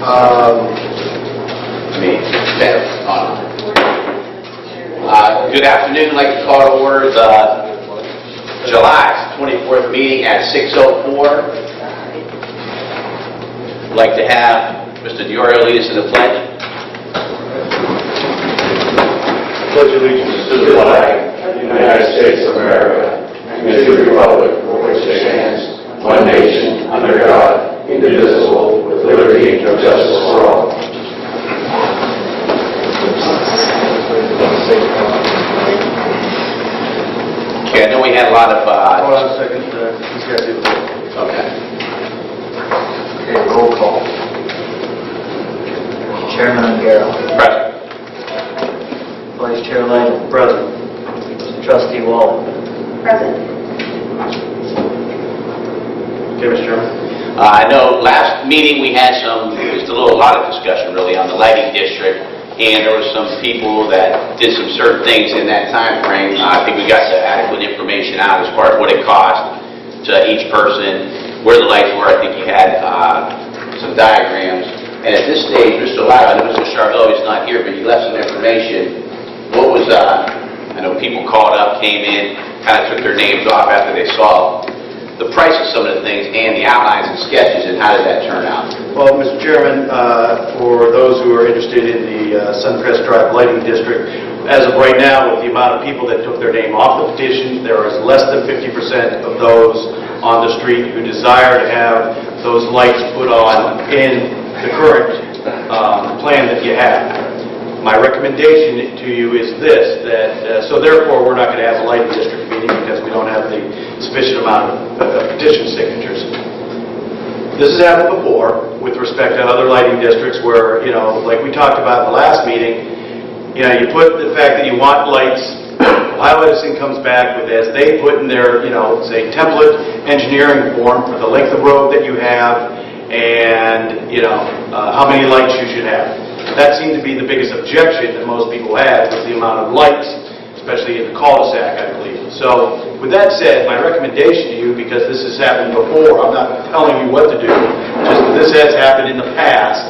Good afternoon. I'd like to call to order the July 24th meeting at 6:04. I'd like to have Mr. DiOrio lead us in the pledge. Pledge allegiance to the flag of the United States of America and to the republic for which it stands, one nation, under God, indivisible, with liberty and justice for all. Okay, I know we had a lot of... Hold on a second. He's got to do it. Okay. Okay, roll call. Chairman Ongaro. Present. Vice Chair Lang. Present. Trustee Wall. Present. Okay, Mr. Chairman. I know last meeting we had just a lot of discussion really on the lighting district, and there were some people that did some certain things in that time frame. I think we got the adequate information out as far as what it cost to each person, where the lights were. I think you had some diagrams. And at this stage, Mr. Lau, I know Mr. Charbel is not here, but you left some information. What was, I know people called up, came in, kind of took their names off after they saw the price of some of the things and the outlines and sketches, and how did that turn out? Well, Mr. Chairman, for those who are interested in the Suncrest Drive Lighting District, as of right now, with the amount of people that took their name off the petition, there is less than 50% of those on the street who desire to have those lights put on in the current plan that you have. My recommendation to you is this, that so therefore we're not going to have a lighting district meeting because we don't have the sufficient amount of petition signatures. This has happened before with respect to other lighting districts where, you know, like we talked about in the last meeting, you know, you put the fact that you want lights, Ohio Edison comes back with, as they put in their, you know, say template engineering form for the length of road that you have and, you know, how many lights you should have. That seemed to be the biggest objection that most people had, was the amount of lights, especially in the cul-de-sac, I believe. So, with that said, my recommendation to you, because this has happened before, I'm not telling you what to do, just that this has happened in the past,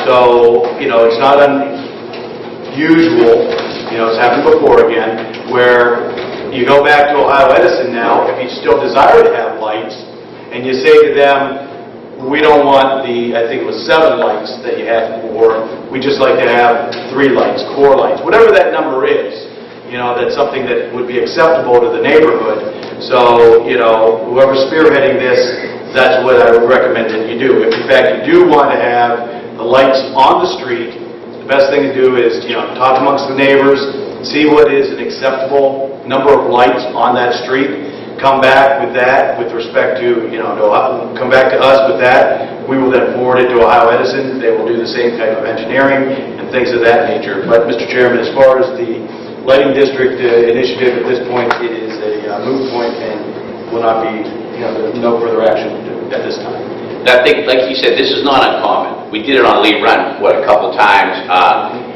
so, you know, it's not unusual, you know, it's happened before again, where you go back to Ohio Edison now, if you still desire to have lights, and you say to them, we don't want the, I think it was 7 lights that you had before. We just like to have 3 lights, core lights, whatever that number is. You know, that's something that would be acceptable to the neighborhood. So, you know, whoever's spearheading this, that's what I would recommend that you do. If in fact you do want to have the lights on the street, the best thing to do is, you know, talk amongst the neighbors, see what is an acceptable number of lights on that street. Come back with that with respect to, you know, come back to us with that. We will then forward it to Ohio Edison. They will do the same type of engineering and things of that nature. But, Mr. Chairman, as far as the lighting district initiative at this point, it is a moot point and will not be, you know, no further action at this time. I think, like you said, this is not uncommon. We did it on Lee Run, a couple of times,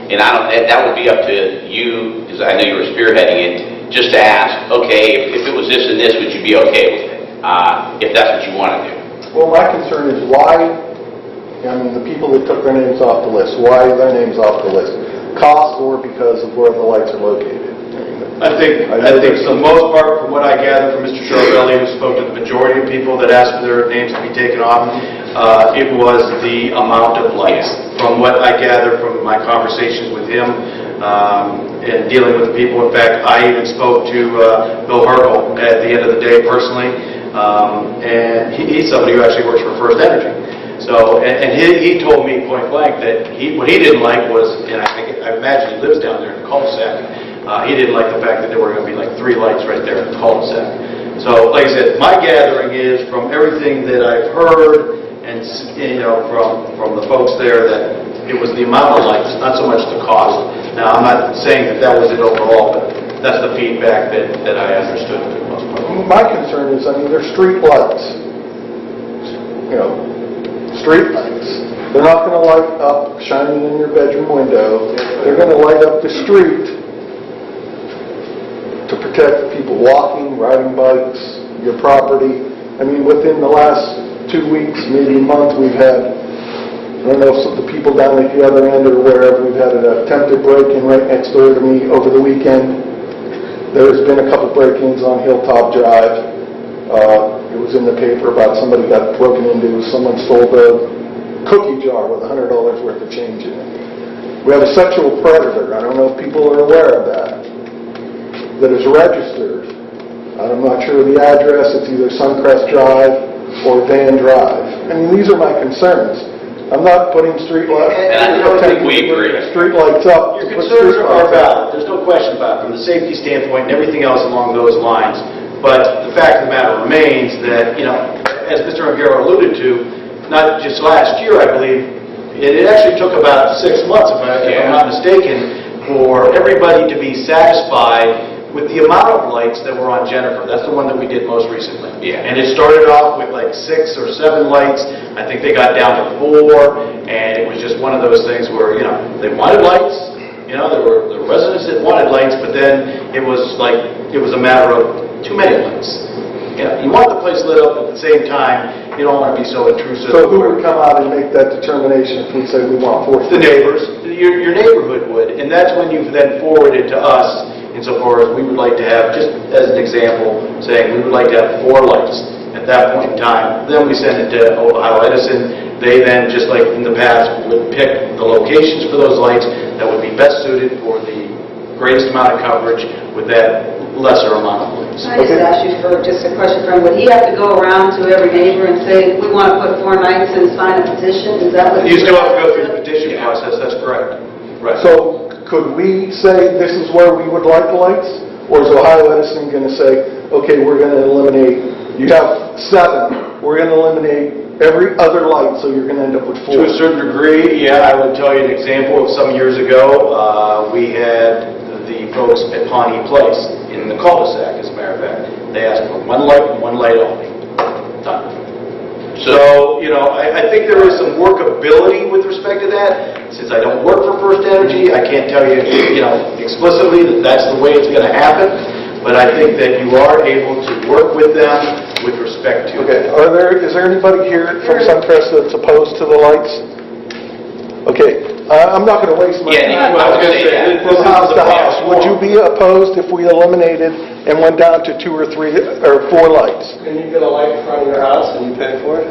and that would be up to you, because I know you were spearheading it, just to ask, okay, if it was this and this, would you be okay with it, if that's what you want to do? Well, my concern is why, I mean, the people that took their names off the list, why are their names off the list? Cost or because of where the lights are located? I think for the most part, from what I gather from Mr. Charbelli, who spoke to the majority of people that asked for their names to be taken off, it was the amount of lights. From what I gather from my conversations with him and dealing with the people, in fact, I even spoke to Bill Hartle at the end of the day personally, and he's somebody who actually works for First Energy. So, and he told me point blank that what he didn't like was, and I imagine he lives down there in the cul-de-sac, he didn't like the fact that there were going to be like 3 lights right there in the cul-de-sac. So, like I said, my gathering is from everything that I've heard, and you know, from the folks there, that it was the amount of lights, not so much the cost. Now, I'm not saying that was it overall, but that's the feedback that I understood for the most part. My concern is, I mean, they're street lights. You know, street lights. They're not going to light up shining in your bedroom window. They're going to light up the street to protect people walking, riding bikes, your property. I mean, within the last 2 weeks, maybe a month, we've had I don't know if some of the people down at the other end are aware of, we've had an attempted break-in right next door to me over the weekend. There's been a couple break-ins on Hilltop Drive. It was in the paper about somebody got broken into, someone stole the cookie jar with $100 worth of change in it. We have a sexual predator, I don't know if people are aware of that is registered. I'm not sure of the address, it's either Suncrest Drive or Van Drive. I mean, these are my concerns. I'm not putting street lights. And I don't think we agree. Street lights up. Your concerns are valid, there's no question about it, from the safety standpoint and everything else along those lines. But the fact of the matter remains that, as Mr. Ongaro alluded to, not just last year, I believe, it actually took about 6 months, if I'm not mistaken, for everybody to be satisfied with the amount of lights that were on Jennifer. That's the one that we did most recently. Yeah. And it started off with like 6 or 7 lights. I think they got down to 4, and it was just one of those things where, they wanted lights. There were residents that wanted lights, but then it was a matter of too many lights. You want the place lit up, at the same time, you don't want to be so intrusive. So who would come out and make that determination if we say we want 4? The neighbors. Your neighborhood would, and that's when you then forward it to us, insofar as we would like to have, just as an example, saying we would like to have 4 lights at that point in time. Then we send it to Ohio Edison. They then, just like in the past, would pick the locations for those lights that would be best suited for the greatest amount of coverage with that lesser amount of lights. Can I just ask you for just a question, friend? Would he have to go around to every neighbor and say, we want to put 4 lights and sign a petition? Is that what You still have to go through the petition process, that's correct. Right. So could we say this is where we would like the lights? Or is Ohio Edison going to say, okay, we're going to eliminate, you have 7, we're going to eliminate every other light, so you're going to end up with 4? To a certain degree, yeah. I would tell you an example of some years ago. We had the folks at Pawnee Place in the cul-de-sac, as a matter of fact. They asked for 1 light and 1 light only. Done. So, I think there is some workability with respect to that. Since I don't work for First Energy, I can't tell you, explicitly that that's the way it's going to happen. But I think that you are able to work with them with respect to... Okay. Is there anybody here from Suncrest that's opposed to the lights? Okay. I'm not going to waste my time. I was going to say that. From house to house. Would you be opposed if we eliminated and went down to 2 or 3 or 4 lights? Can you get a light in front of your house and you pay for it?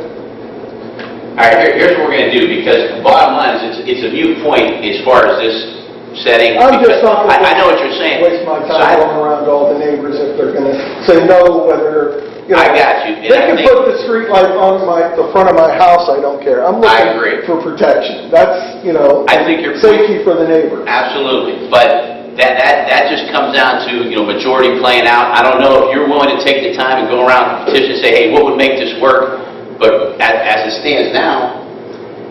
All right, here's what we're going to do, because bottom line is it's a moot point as far as this setting. I'm just not going to I know what you're saying. waste my time going around to all the neighbors if they're going to say no, whether... I got you. And They I can think- put the street light on the front of my house, I don't care. I'm I looking agree. for protection. That's, I think your safety for the neighbors. Absolutely, but that just comes down to, majority playing out. I don't know if you're willing to take the time and go around and petition and say, hey, what would make this work? But as it stands now,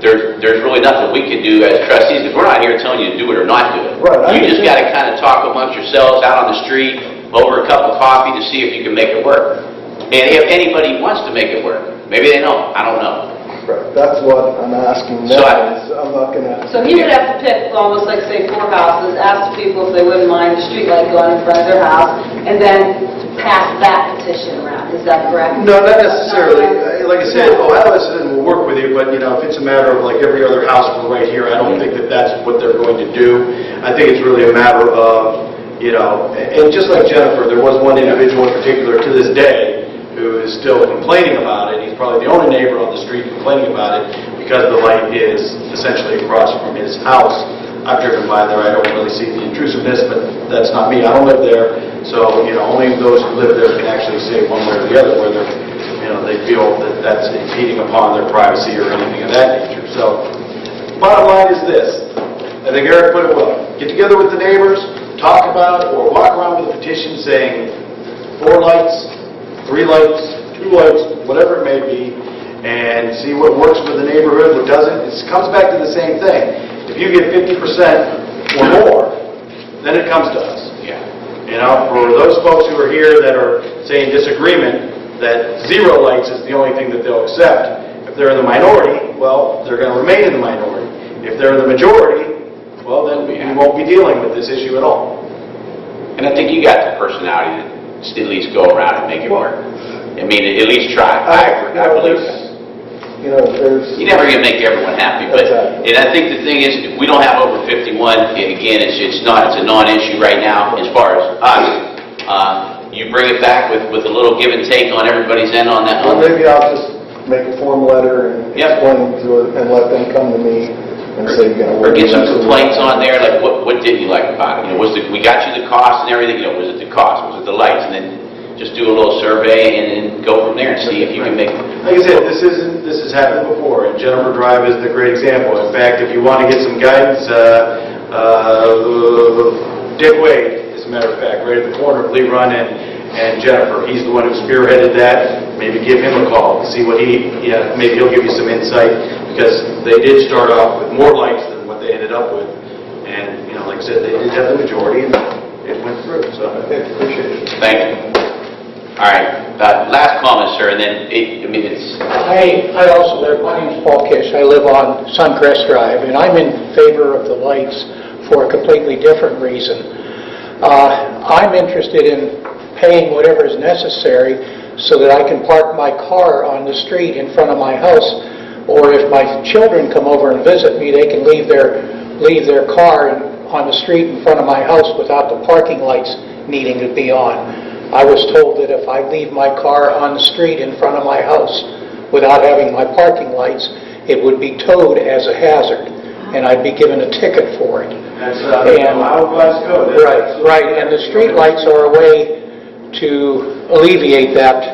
there's really nothing we can do as trustees, because we're not here telling you to do it or not do it. Right, You just got to kind of talk amongst yourselves out on the street, over a cup of coffee, to see if you can make it work. And if anybody wants to make it work, maybe they don't. I don't know. Right. That's what I'm asking So now. I'm not going to... So he would have to pick almost like, say, 4 houses, ask the people if they wouldn't mind the street light going in front of their house, and then pass that petition around. Is that correct? No, not necessarily. Like I said, Ohio Edison will work with you, but if it's a matter of like every other house right here, I don't think that that's what they're going to do. I think it's really a matter of, and just like Jennifer, there was one individual in particular to this day who is still complaining about it. He's probably the only neighbor on the street complaining about it because the light is essentially across from his house. I've driven by there. I don't really see the intrusiveness, but that's not me. I don't live there. So, only those who live there can actually say one way or the other whether, they feel that that's impeding upon their privacy or anything of that nature. So, bottom line is this. I think Eric put it well. Get together with the neighbors, talk about it, or walk around with a petition saying 4 lights, 3 lights, 2 lights, whatever it may be, and see what works for the neighborhood, what doesn't. It comes back to the same thing. If you get 50% or more, then it comes to us. Yeah. For those folks who are here that are saying disagreement, that 0 lights is the only thing that they'll accept. If they're in the minority, well, they're going to remain in the minority. If they're in the majority, well, then we won't be dealing with this issue at all. And I think you got the personality to at least go around and make it work. I mean, at least try. I believe that. there's... You're never going to make everyone happy, but, Exactly. and I think the thing is, if we don't have over 51, again, it's a non-issue right now as far as us. You bring it back with a little give and take on everybody's end on that. Well, maybe I'll just make a form letter and Yep. explain to it and let them come to me and say, Or get some complaints on there, like what didn't you like about it? We got you the cost and everything, was it the cost, was it the lights? And then just do a little survey and then go from there and see if you can make... Like I said, this has happened before, and Jennifer Drive is the great example. In fact, if you want to get some guidance, Dick Wade, as a matter of fact, right at the corner of Lee Run and Jennifer, he's the one who spearheaded that. Maybe give him a call and see what maybe he'll give you some insight, because they did start off with more lights than what they ended up with. And, like I said, they did have the majority, and it went through, so I appreciate it. Thank you. All right, last comment, sir, and then, it's... I also live, my name's Paul Kish, I live on Suncrest Drive, and I'm in favor of the lights for a completely different reason. I'm interested in paying whatever is necessary so that I can park my car on the street in front of my house, or if my children come over and visit me, they can leave their car on the street in front of my house without the parking lights needing to be on. I was told that if I leave my car on the street in front of my house without having my parking lights, it would be towed as a hazard, and I'd be given a ticket for it. That's how glass code. Right, and the street lights are a way to alleviate that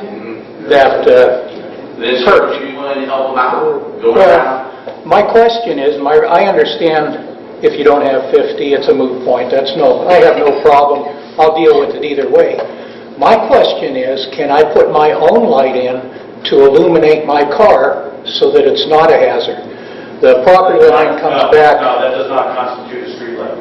This hurt. you want to help them out? Go Well, around? my question is, I understand if you don't have 50, it's a moot point. I have no problem. I'll deal with it either way. My question is, can I put my own light in to illuminate my car so that it's not a hazard? The property line comes back... No, that does not constitute a street light.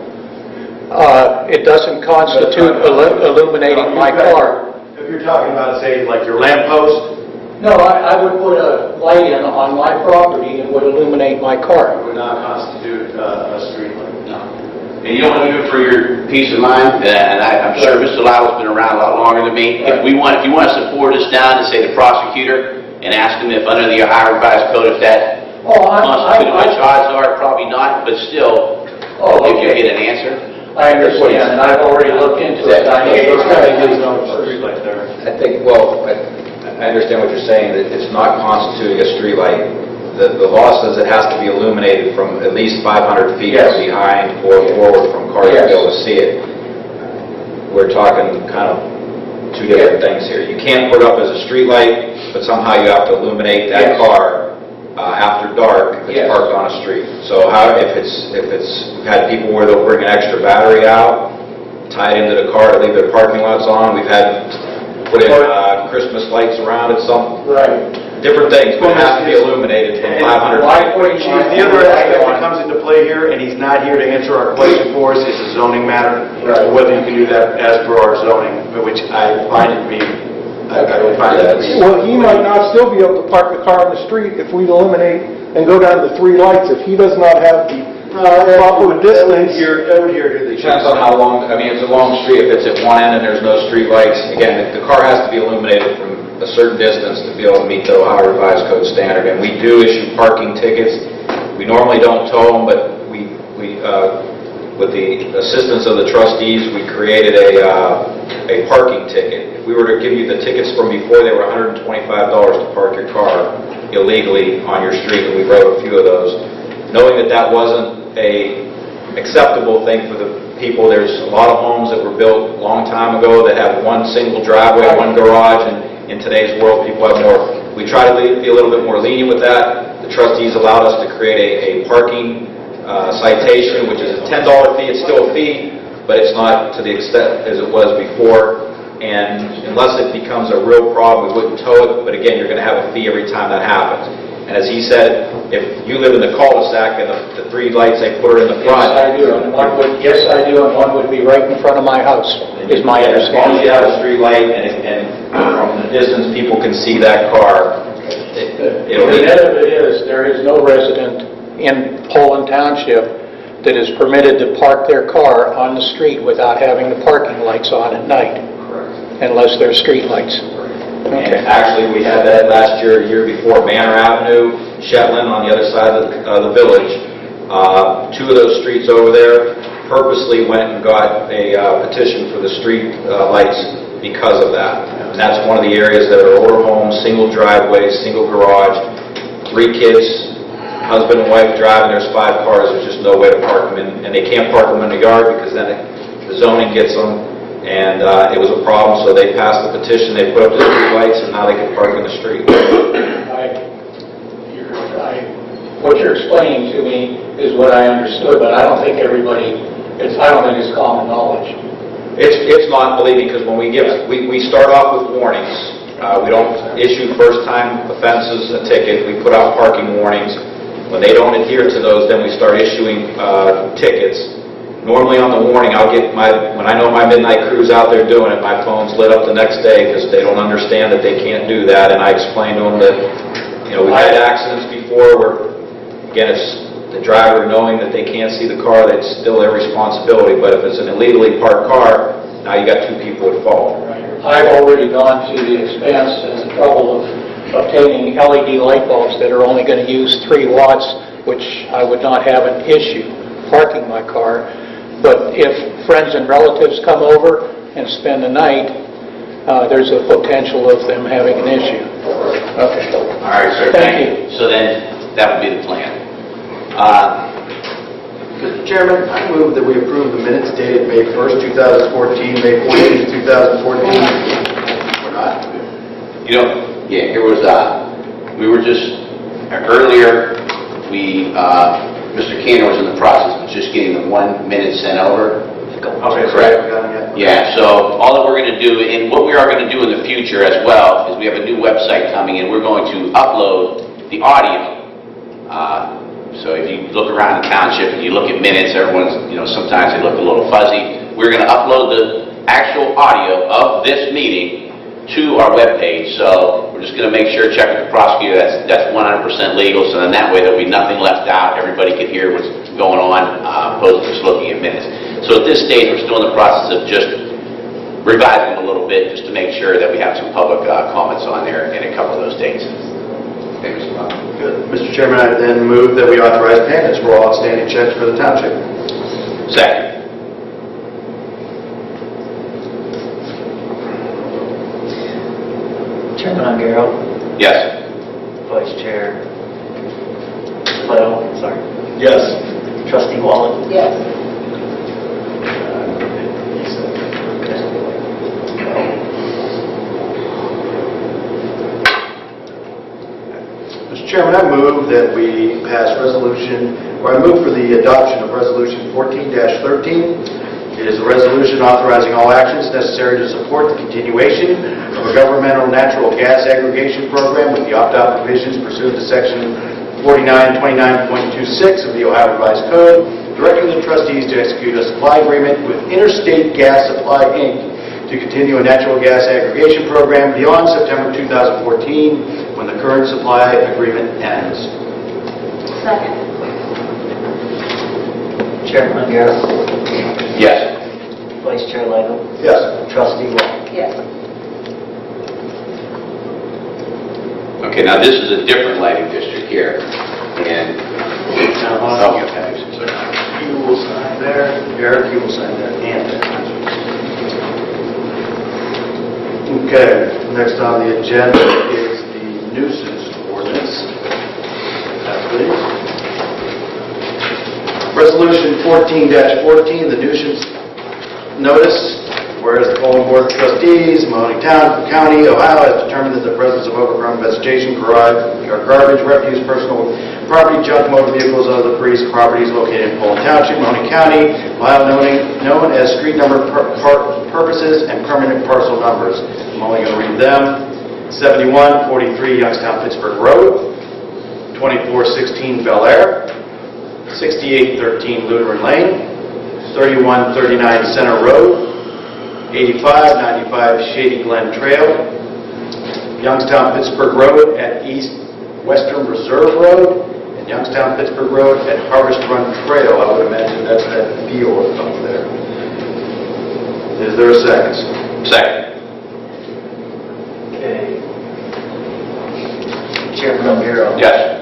It doesn't constitute illuminating my car. If you're talking about, say, like your lamp post, No, I would put a light in on my property and would illuminate my it car. would not constitute a street light. No. And you don't want to do it for your peace of mind, and I'm sure Mr. Lytle's been around a lot longer than me. If you want to support us down and say the prosecutor and ask him if under the Ohio Revised Code, if that constitutes, which odds are probably not, but still, if you get an answer. I understand, and I've already looked into it. I Street light there. I think, I understand what you're saying, that it's not constituting a streetlight. The law says it has to be illuminated from at least 500 feet Yes. behind or forward from cars to be able to see it. We're talking kind of two different things here. You can't put it up as a streetlight, but somehow you have to illuminate that Yes. car after dark if it's Yes. parked on a street. So we've had people where they'll bring an extra battery out, tie it into the car to leave their parking lots on. We've had put in Christmas lights around it, some Right. different things, but it has to be illuminated from 500 feet. Chief, the other aspect that comes into play here, and he's not here to answer our question for us, is a zoning matter. Right. Whether you can do that as per our zoning, which I find it to be, I would find that to be... Well, he might not still be able to park the car on the street if we eliminate and go down to 3 lights. If he does not have the proper distance... I would hear to the... Depends on how long, it's a long street. If it's at one end and there's no street lights, again, the car has to be illuminated from a certain distance to be able to meet the Ohio Revised Code standard. And we do issue parking tickets. We normally don't tow them, but we with the assistance of the trustees, we created a parking ticket. If we were to give you the tickets from before, they were $125 to park your car illegally on your street, and we wrote a few of those. Knowing that that wasn't a acceptable thing for the people, there's a lot of homes that were built a long time ago that have one single driveway, one garage, and in today's world, people have more. We try to be a little bit more lenient with that. The trustees allowed us to create a parking citation, which is a $10 fee. It's still a fee, but it's not to the extent as it was before. And unless it becomes a real problem, we wouldn't tow it. But again, you're going to have a fee every time that happens. And as he said, if you live in the cul-de-sac and the 3 lights they put in the front. Yes, I do. And yes, I do, and one would be right in front of my house, is my As long as understanding. you have a street light and from the distance people can see that car, it'll The be... net of it is, there is no resident in Poland Township that is permitted to park their car on the street without having the parking lights on at night, unless they're street lights. And actually, we had that last year, the year before, Manor Avenue. Shetland on the other side of the village. Two of those streets over there purposely went and got a petition for the street lights because of that. And that's one of the areas that are older homes, single driveways, single garage, 3 kids, husband and wife driving, there's 5 cars, there's just no way to park them in, and they can't park them in the yard because then the zoning gets them, and it was a problem, so they passed the petition, they put up the street lights, and now they can park in the street. What you're explaining to me is what I understood, but I don't think it's common knowledge. It's not, believe me, because when we start off with warnings. We don't issue first-time offenses a ticket. We put out parking warnings. When they don't adhere to those, then we start issuing tickets. Normally on the warning, when I know my midnight crew's out there doing it, my phone's lit up the next day because they don't understand that they can't do that, and I explain to them that, we've had accidents before where, again, it's the driver knowing that they can't see the car, that's still their responsibility, but if it's an illegally parked car, now you got 2 people at fault. I've already gone to the expense and the trouble of obtaining LED light bulbs that are only going to use 3 watts, which I would not have an issue parking my car. But if friends and relatives come over and spend the night, there's a potential of them having an issue. Okay. All right, sir. Thank you. So then, that would be the plan. Mr. Chairman, I move that we approve the minutes dated May 1st, 2014, May 14th, 2014. Or not? Here was, we were just, earlier, Mr. Cantor was in the process of just getting the 1 minute sent over. Okay, correct. Yeah, so all that we're going to do, and what we are going to do in the future as well, is we have a new website coming in. We're going to upload the audio. So if you look around the township and you look at minutes, everyone's, sometimes they look a little fuzzy. We're going to upload the actual audio of this meeting to our webpage. So we're just going to make sure, check with the prosecutor, that's 100% legal. So then that way there'll be nothing left out. Everybody can hear what's going on, opposed to just looking at minutes. So at this stage, we're still in the process of just revising them a little bit, just to make sure that we have some public comments on there and a couple of those dates. Thank you, Mr. Bob. Good. Mr. Chairman, I then move that we authorize payments for all outstanding checks for the township. Second. Chairman Ongaro, Yes. Vice Chair Little, sorry. Yes. Trustee Wallen. Yes. Mr. Chairman, I move that we pass I move for the adoption of Resolution 14-13. It is a resolution authorizing all actions necessary to support the continuation of a governmental natural gas aggregation program with the opt-out provisions pursuant to Section 4929.26 of the Ohio Revised Code, directing the trustees to execute a supply agreement with Interstate Gas Supply, Inc. to continue a natural gas aggregation program beyond September 2014, when the current supply agreement ends. Second. Chairman Ongaro, Yes. Vice Chair Little, Yes. Trustee Wallen. Yes. Okay, now this is a different lighting district here. And, okay. You will sign there, Eric, you will sign there, and there. Okay, next on the agenda is the nuisance ordinance. Please. Resolution 14-14, the nuisance notice. Whereas the Poland Board of Trustees, Mahoney Town, County, Ohio, has determined that the presence of overgrown vegetation, garbage, refuse, personal property, junk, motor vehicles, other debris, properties located in Poland Township, Mahoney County, Ohio, known as street number purposes and permanent parcel numbers. I'm only going to read them. 7143 Youngstown Pittsburgh Road, 2416 Bel Air, 6813 Lutheran Lane, 3139 Center Road, 8595 Shady Glen Trail, Youngstown Pittsburgh Road at East Western Reserve Road, and Youngstown Pittsburgh Road at Harvest Run Trail. I would imagine that's that field up there. Is there a second? Second. Okay. Chairman Ongaro. Yes.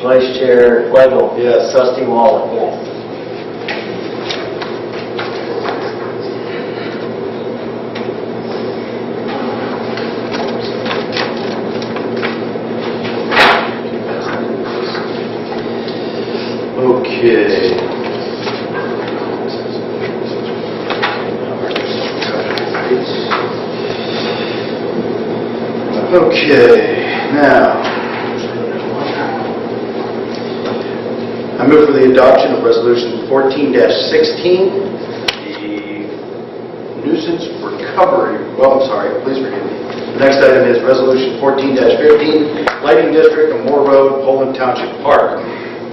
Vice Chair Legel. Yes. Trustee Wallen. Yes. Okay. Okay, now, I move for the adoption of Resolution 14-16, the nuisance recovery, please forgive me. The next item is Resolution 14-15, Lighting District of Moore Road, Poland Township Park.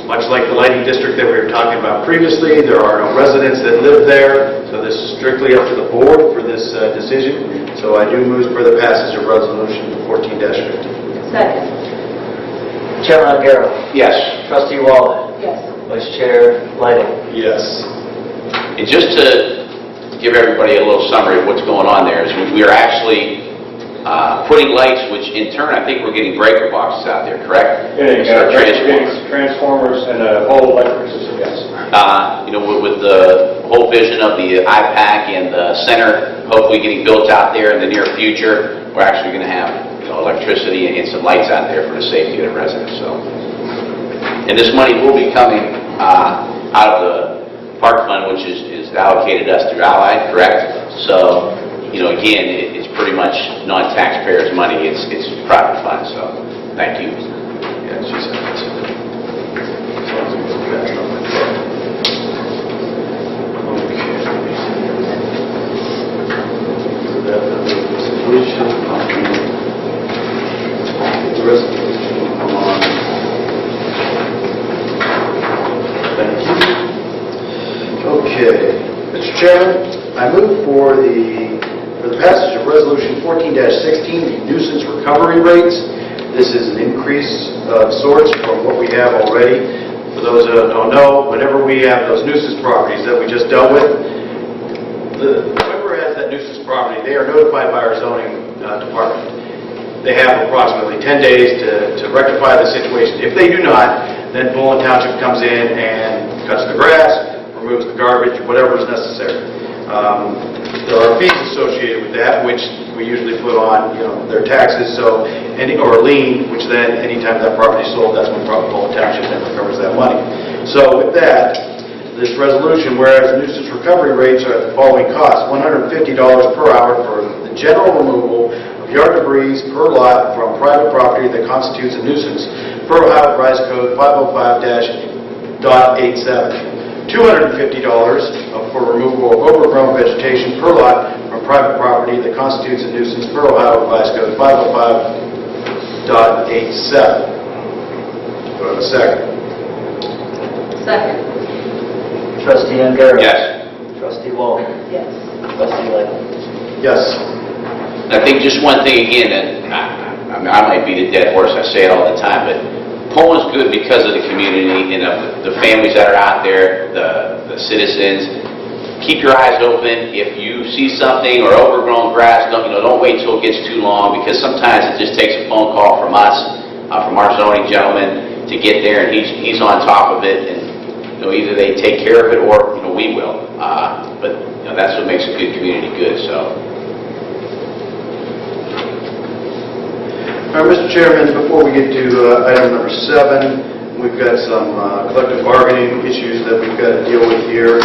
Much like the lighting district that we were talking about previously, there are no residents that live there, so this is strictly up to the board for this decision. So I do move for the passage of Resolution 14-15. Second. Chairman O'Gara. Yes. Trustee Wallen. Yes. Vice Chair Legel. Yes. And just to give everybody a little summary of what's going on there, is we are actually putting lights, which in turn I think we're getting breaker boxes out there, correct? Transformers and a whole electric system, yes. With the whole vision of the IPAC and the center hopefully getting built out there in the near future, we're actually going to have electricity and some lights out there for the safety of the residents. So, and this money will be coming out of the park fund, which is allocated to us through Allied, correct? So, again, it's pretty much non-taxpayers' money. It's private funds. So, thank you. Yeah, she said that's it. The resolution on. Thank you. Okay. Mr. Chairman, I move for the passage of Resolution 14-16, the nuisance recovery rates. This is an increase of sorts from what we have already. For those that don't know, whenever we have those nuisance properties that we just dealt with, whoever has that nuisance property, they are notified by our zoning department. They have approximately 10 days to rectify the situation. If they do not, then Poland Township comes in and cuts the grass, removes the garbage, whatever is necessary. There are fees associated with that, which we usually put on, their taxes, or a lien, which then, anytime that property is sold, that's when Poland Township then recovers that money. So with that, this resolution, whereas nuisance recovery rates are at the following cost: $150 per hour for the general removal of yard debris per lot from private property that constitutes a nuisance, per Ohio Revised Code 505-.87. $250 for removal of overgrown vegetation per lot from private property that constitutes a nuisance, per Ohio Revised Code 505.87. Do I have a second? Second. Trustee O'Gara. Yes. Trustee Wallen. Yes. Trustee Legel. Yes. I think just one thing again, and I might beat a dead horse, I say it all the time, but Poland's good because of the community and of the families that are out there, the citizens. Keep your eyes open. If you see something or overgrown grass, don't wait till it gets too long, because sometimes it just takes a phone call from us, from our zoning gentleman, to get there, and he's on top of it, and either they take care of it or we will. But that's what makes a good community good. So. All right, Mr. Chairman, before we get to item number 7, we've got some collective bargaining issues that we've got to deal with here.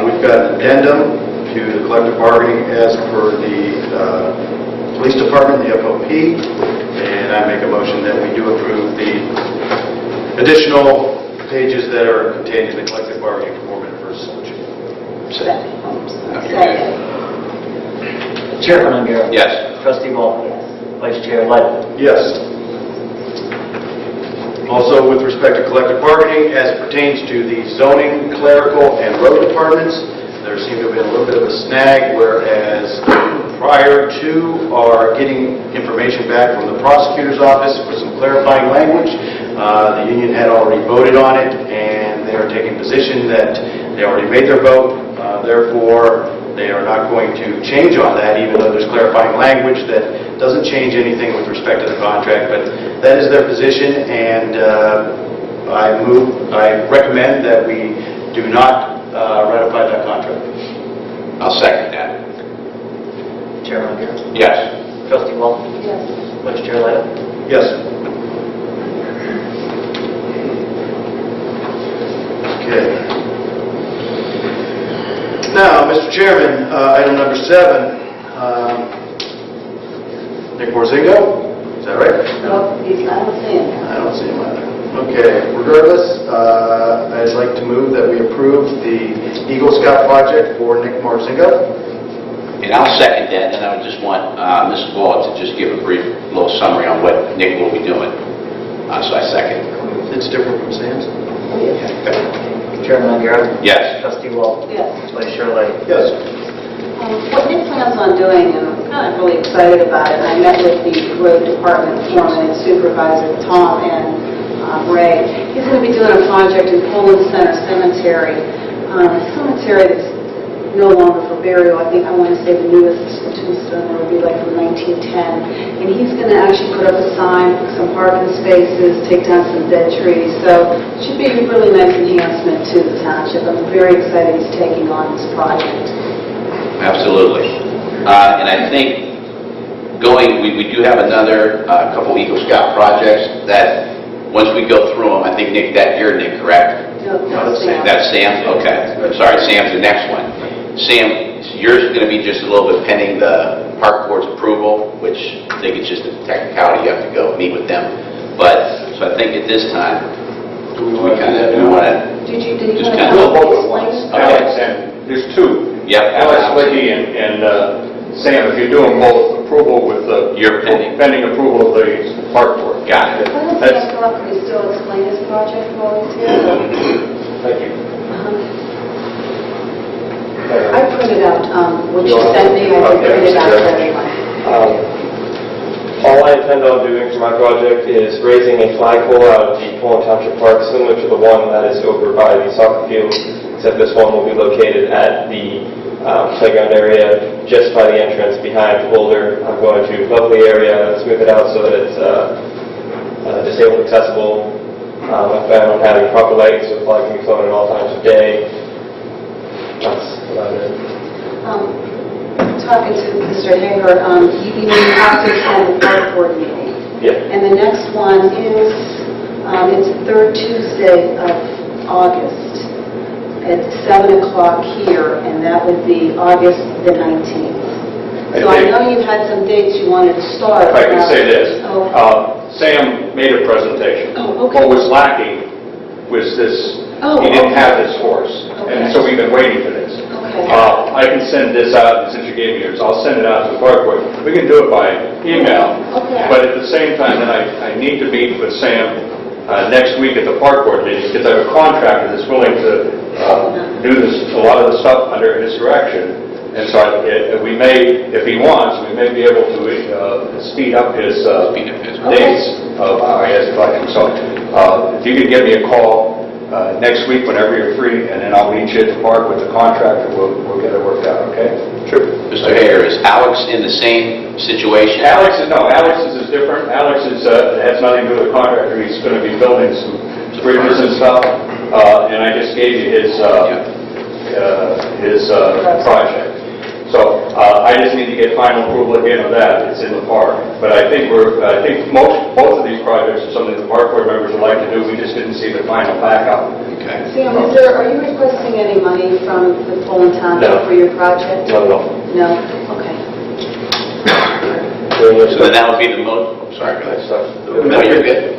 We've got an addendum to the collective bargaining as per the police department, the FOP, and I make a motion that we do approve the additional pages that are contained in the collective bargaining form in first section. Second. Chairman O'Gara. Yes. Trustee Wallen. Vice Chair Legel. Yes. Also, with respect to collective bargaining, as it pertains to the zoning, clerical, and road departments, there seemed to have been a little bit of a snag, whereas prior to our getting information back from the prosecutor's office for some clarifying language, the union had already voted on it, and they are taking position that they already made their vote. Therefore, they are not going to change on that, even though there's clarifying language that doesn't change anything with respect to the contract. But that is their position, and I recommend that we do not ratify that contract. I'll second that. Chairman O'Gara? Yes. Trustee Walker? Yes. Vice Chair Leto? Yes. Okay. Now, Mr. Chairman, item number 7, Nick Morzingo, is that right? No, he's not saying. I don't see him either. Okay, regardless, I'd like to move that we approve the Eagle Scout project for Nick Morzingo. And I'll second that, and I would just want Mrs. Wall to just give a brief little summary on what Nick will be doing. So I second. It's different from Sam's? Chairman O'Gara? Yes. Trustee Walker? Yes. Vice Chair Leto? Yes. What Nick plans on doing, and I'm kind of really excited about it, I met with the road department foreman and supervisor, Tom and Ray. He's going to be doing a project in Poland Center Cemetery, a cemetery that's no longer for burial. I want to say the newest tombstone will be like from 1910. And he's going to actually put up a sign, some parking spaces, take down some dead trees. So it should be a really nice enhancement to the township. I'm very excited he's taking on this project. Absolutely. And I think we do have another couple Eagle Scout projects that once we go through them, I think, Nick, you're Nick, correct? No, that's Sam. That's Sam? Okay. Sorry, Sam's the next one. Sam, yours is going to be just a little bit pending the park board's approval, which I think it's just a technicality. You have to go meet with them. But, so I think at this time, Do we want to do that? Did you Just want to kind of- come up and explain? Alex, and there's two. Yep. Alex Licky and Sam, if you're doing both, approval with the... You're pending. Pending approval of the park board. Got it. Why don't Sam come up and still explain his project while he's here? Thank you. I printed out what you sent me. I printed it out for everyone. All I intend on doing for my project is raising a flagpole out of the Poland Township Park, similar to the one that is over by the soccer field, except this one will be located at the playground area just by the entrance behind the boulder. I'm going to level the area, smooth it out so that it's disabled accessible. I plan on having proper lighting so the flag can be flown at all times of day. That's about it. Talking to Mr. Hager, you have to attend the park board meeting. Yeah. And the next one is, it's the third Tuesday of August at 7 o'clock here, and that would be August the 19th. So I know you had some dates you wanted to start. If I can say this, Oh. Sam made a presentation. Oh, okay. What was lacking was this, Oh, he didn't okay. have this for us. And so we've been waiting for this. Okay. I can send this out, since you gave me yours, I'll send it out to the park board. We can do it by email. Okay. But at the same time, then I need to meet with Sam next week at the park board meeting, because I have a contractor that's willing to do this, a lot of the stuff under his direction. And so we may, if he wants, we may be able to speed up his dates of how he has collection. So if you could give me a call next week whenever you're free, and then I'll meet you at the park with the contractor. We'll get it worked out, okay? Sure. Mr. Hager, is Alex in the same situation? Alex is different. Alex has nothing to do with the contractor. He's going to be building some bridges and stuff. And I just gave you his project. So I just need to get final approval again of that. It's in the park. But I think both of these projects are something the park board members would like to do. We just didn't see the final backup. Okay. Sam, are you requesting any money from the Poland Township for your project? No. No? Okay. So then that would be the sorry, go ahead. No, you're good.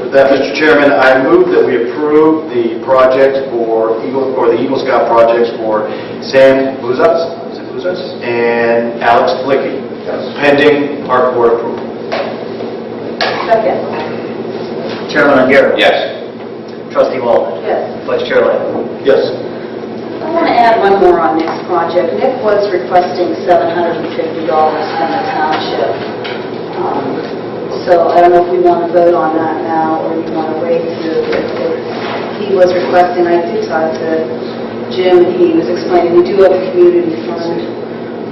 With that, Mr. Chairman, I move that we approve the project for the Eagle Scout projects for Sam Buzas and Alex Flicky, pending park board approval. Second. Chairman O'Gara? Yes. Trustee Walker? Yes. Vice Chair Leto? Yes. I want to add one more on Nick's project. Nick was requesting $750 from the township. So I don't know if we want to vote on that now or you want to wait through. He was requesting, I did talk to Jim, and he was explaining, we do have a community fund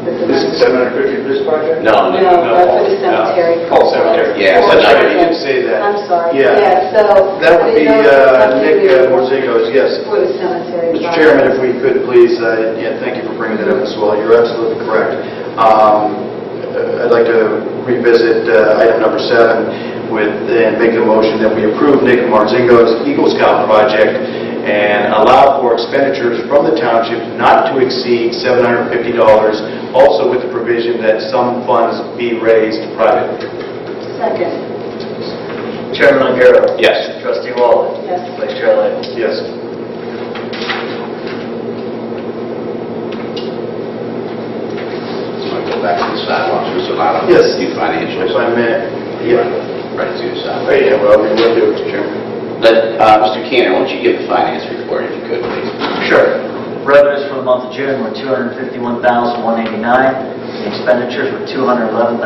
This is 750 for this project? No, No, that's for the cemetery. Oh, cemetery. Yeah, Oh, so sorry, now you didn't say that. I'm sorry. Yeah. So. That would be I didn't know if Nick it was Morzingos, yes. For the cemetery. Mr. Chairman, if we could please, thank you for bringing that up as well. You're absolutely correct. I'd like to revisit item number 7 and make a motion that we approve Nick Morzingos' Eagle Scout project and allow for expenditures from the township not to exceed $750, also with the provision that some funds be raised privately. Second. Chairman Ongaro? Yes. Trustee Walden? Yes. Vice Chair Lane? Yes. Want to go back to the sidewalks, Mr. Lotto? Yes. Do financials. If I may. Yeah. Right to the sidewalk. Oh, yeah, well, we will do it, Mr. Chairman. Mr. Cantor, why don't you give the finance report if you could, please? Sure. Revenues for the month of June were $251,189. The expenditures were $211,664.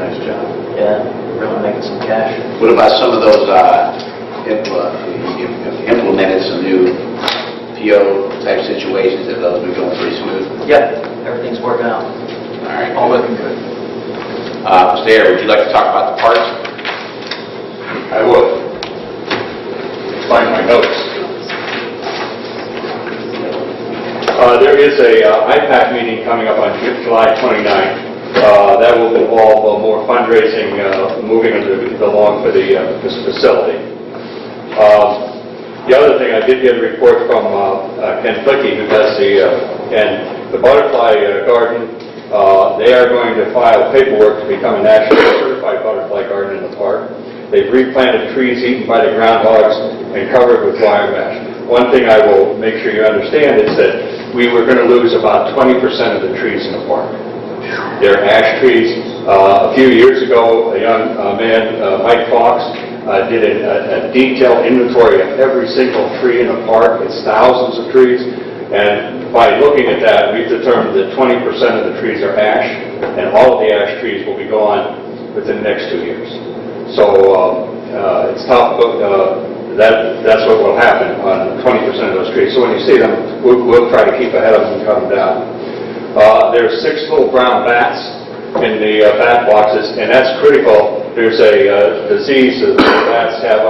Nice job. Yeah, really making some cash. What about some of those, implemented some new PO type situations, have those been going pretty smooth? Yeah, everything's working out. All right. All looking good. Mr. Ayer, would you like to talk about the parks? I would. Find my notes. There is a IPAC meeting coming up on July 29th. That will involve more fundraising, moving along for this facility. The other thing, I did get a report from Ken Flicky, who does the butterfly garden. They are going to file paperwork to become a nationally certified butterfly garden in the park. They've replanted trees eaten by the groundhogs and covered with wire mesh. One thing I will make sure you understand is that we were going to lose about 20% of the trees in the park. They're ash trees. A few years ago, a young man, Mike Fox, did a detailed inventory of every single tree in the park. It's thousands of trees. And by looking at that, we've determined that 20% of the trees are ash, and all of the ash trees will be gone within the next 2 years. So it's tough, but that's what will happen on 20% of those trees. So when you see them, we'll try to keep ahead of them and cut them down. There's 6 little brown bats in the bat boxes, and that's critical. There's a disease that the bats have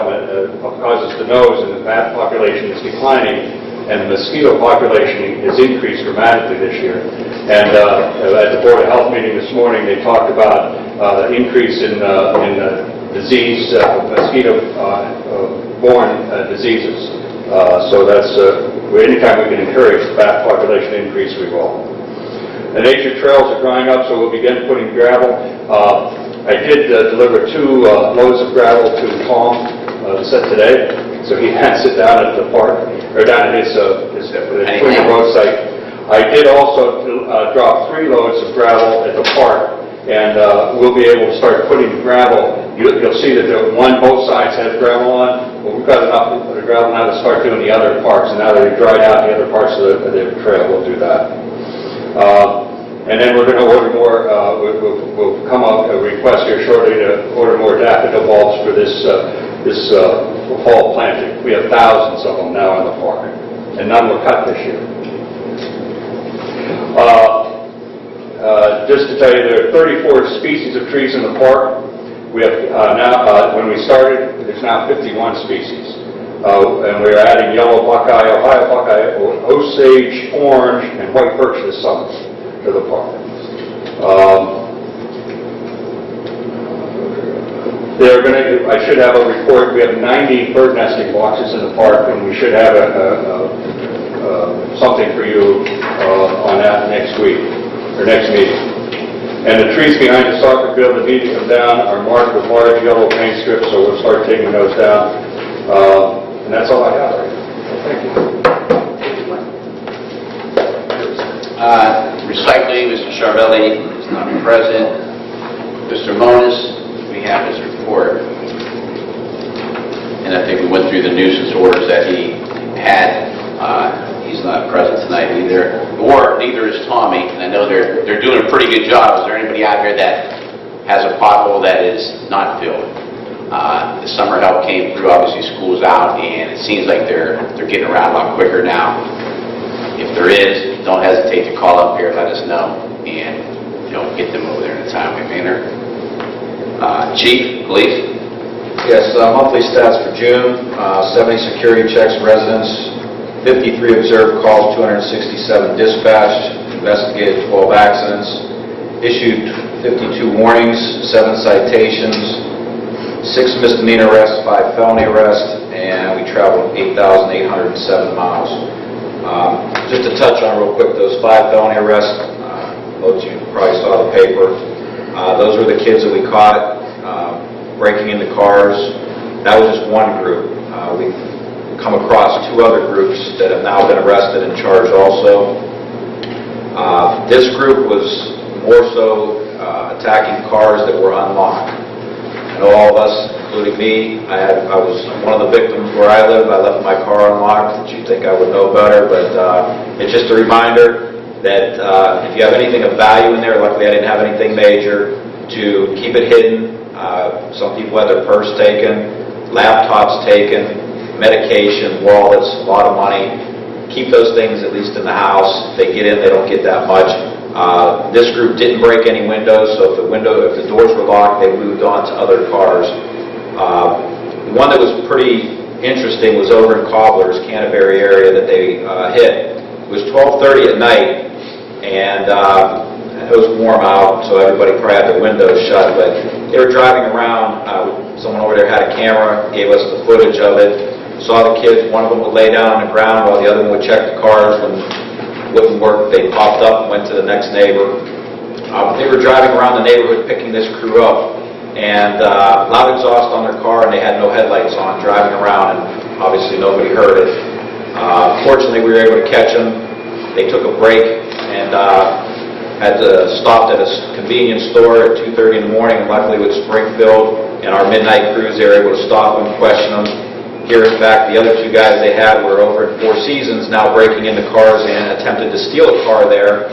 causes the nose, and the bat population is declining, and the mosquito population has increased dramatically this year. And at the Board of Health meeting this morning, they talked about increase in disease, mosquito-borne diseases. So that's anytime we can encourage the bat population increase, we will. The nature trails are drying up, so we'll begin putting gravel. I did deliver 2 loads of gravel to Tom today, so he has it down at the park, or down at his road site. I did also drop 3 loads of gravel at the park, and we'll be able to start putting gravel. You'll see that both sides have gravel on. Well, we've got enough gravel now to start doing the other parks, and now that we've dried out the other parts of the trail, we'll do that. And then we're going to order more. We'll come up a request here shortly to order more daffodil bulbs for this fall planting. We have thousands of them now in the park, and none were cut this year. Just to tell you, there are 34 species of trees in the park. We have now, when we started, there's now 51 species. And we're adding yellow buckeye, Ohio buckeye, osage, orange, and white birch this summer to the park. I should have a report. We have 90 bird nesting boxes in the park, and we should have something for you on that next week, or next meeting. And the trees behind the soccer field that need to come down are marked with large yellow paint strips, so we'll start taking those down. And that's all I have right now. Thank you. Recycling, Mr. Charvelli is not present. Mr. Moniz, we have his report. And I think we went through the nuisance orders that he had. He's not present tonight either. Or neither is Tommy. And I know they're doing a pretty good job. Is there anybody out here that has a pothole that is not filled? The summer help came through. Obviously, school's out, and it seems like they're getting around a lot quicker now. if there is, don't hesitate to call up here, let us know, and get them over there in a timely manner. Chief, please. Yes, monthly stats for June, 70 security checks residents, 53 observed calls, 267 dispatched, investigated 12 accidents, issued 52 warnings, 7 citations, 6 misdemeanor arrests, 5 felony arrests, and we traveled 8,807 miles. Just to touch on real quick, those 5 felony arrests, most of you probably saw the paper. Those were the kids that we caught breaking into cars. That was just one group. We've come across 2 other groups that have now been arrested and charged also. This group was more so attacking cars that were unlocked. I know all of us, including me, I was one of the victims where I live. I left my car unlocked. You'd think I would know better, but it's just a reminder that if you have anything of value in there, luckily I didn't have anything major, to keep it hidden. Some people had their purse taken, laptops taken, medication, wallets, a lot of money. Keep those things at least in the house. If they get in, they don't get that much. This group didn't break any windows, so if the doors were locked, they moved on to other cars. The one that was pretty interesting was over in Cobbler's, Canterbury area that they hit. It was 12:30 at night, and it was warm out, so everybody probably had their windows shut, but they were driving around. Someone over there had a camera, gave us the footage of it, saw the kids. One of them would lay down on the ground while the other one would check the cars. When it wouldn't work, they popped up and went to the next neighbor. They were driving around the neighborhood picking this crew up, and loud exhaust on their car, and they had no headlights on, driving around, and obviously nobody heard it. Fortunately, we were able to catch them. They took a break and had stopped at a convenience store at 2:30 in the morning, and luckily with Springfield and our midnight crews, they were able to stop them, question them. Here, in fact, the other 2 guys they had were over at Four Seasons, now breaking into cars and attempted to steal a car there.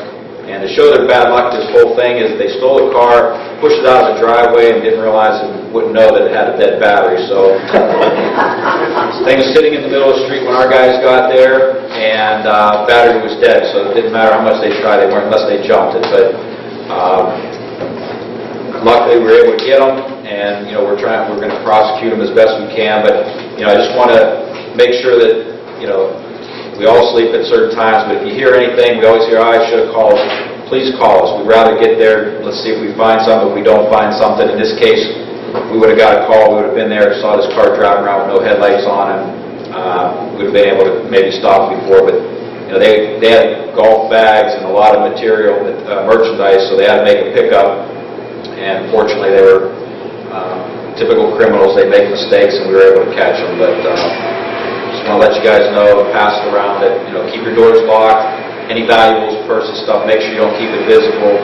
And to show their bad luck, this whole thing is they stole a car, pushed it out of the driveway, and didn't realize and wouldn't know that it had a dead battery. So, thing was sitting in the middle of the street when our guys got there, and battery was dead. So it didn't matter how much they tried, they weren't unless they jumped it. But luckily, we were able to get them, and we're going to prosecute them as best we can. But I just want to make sure that we all sleep at certain times, but if you hear anything, we always hear, I should have called. Please call us. We'd rather get there. Let's see if we find something. If we don't find something, in this case, we would have got a call. We would have been there, saw this car driving around with no headlights on, and we would have been able to maybe stop before. But they had golf bags and a lot of material, merchandise, so they had to make a pickup. And fortunately, they were typical criminals. They make mistakes, and we were able to catch them. But just want to let you guys know, pass it around, that keep your doors locked. Any valuables, purses, stuff, make sure you don't keep it visible,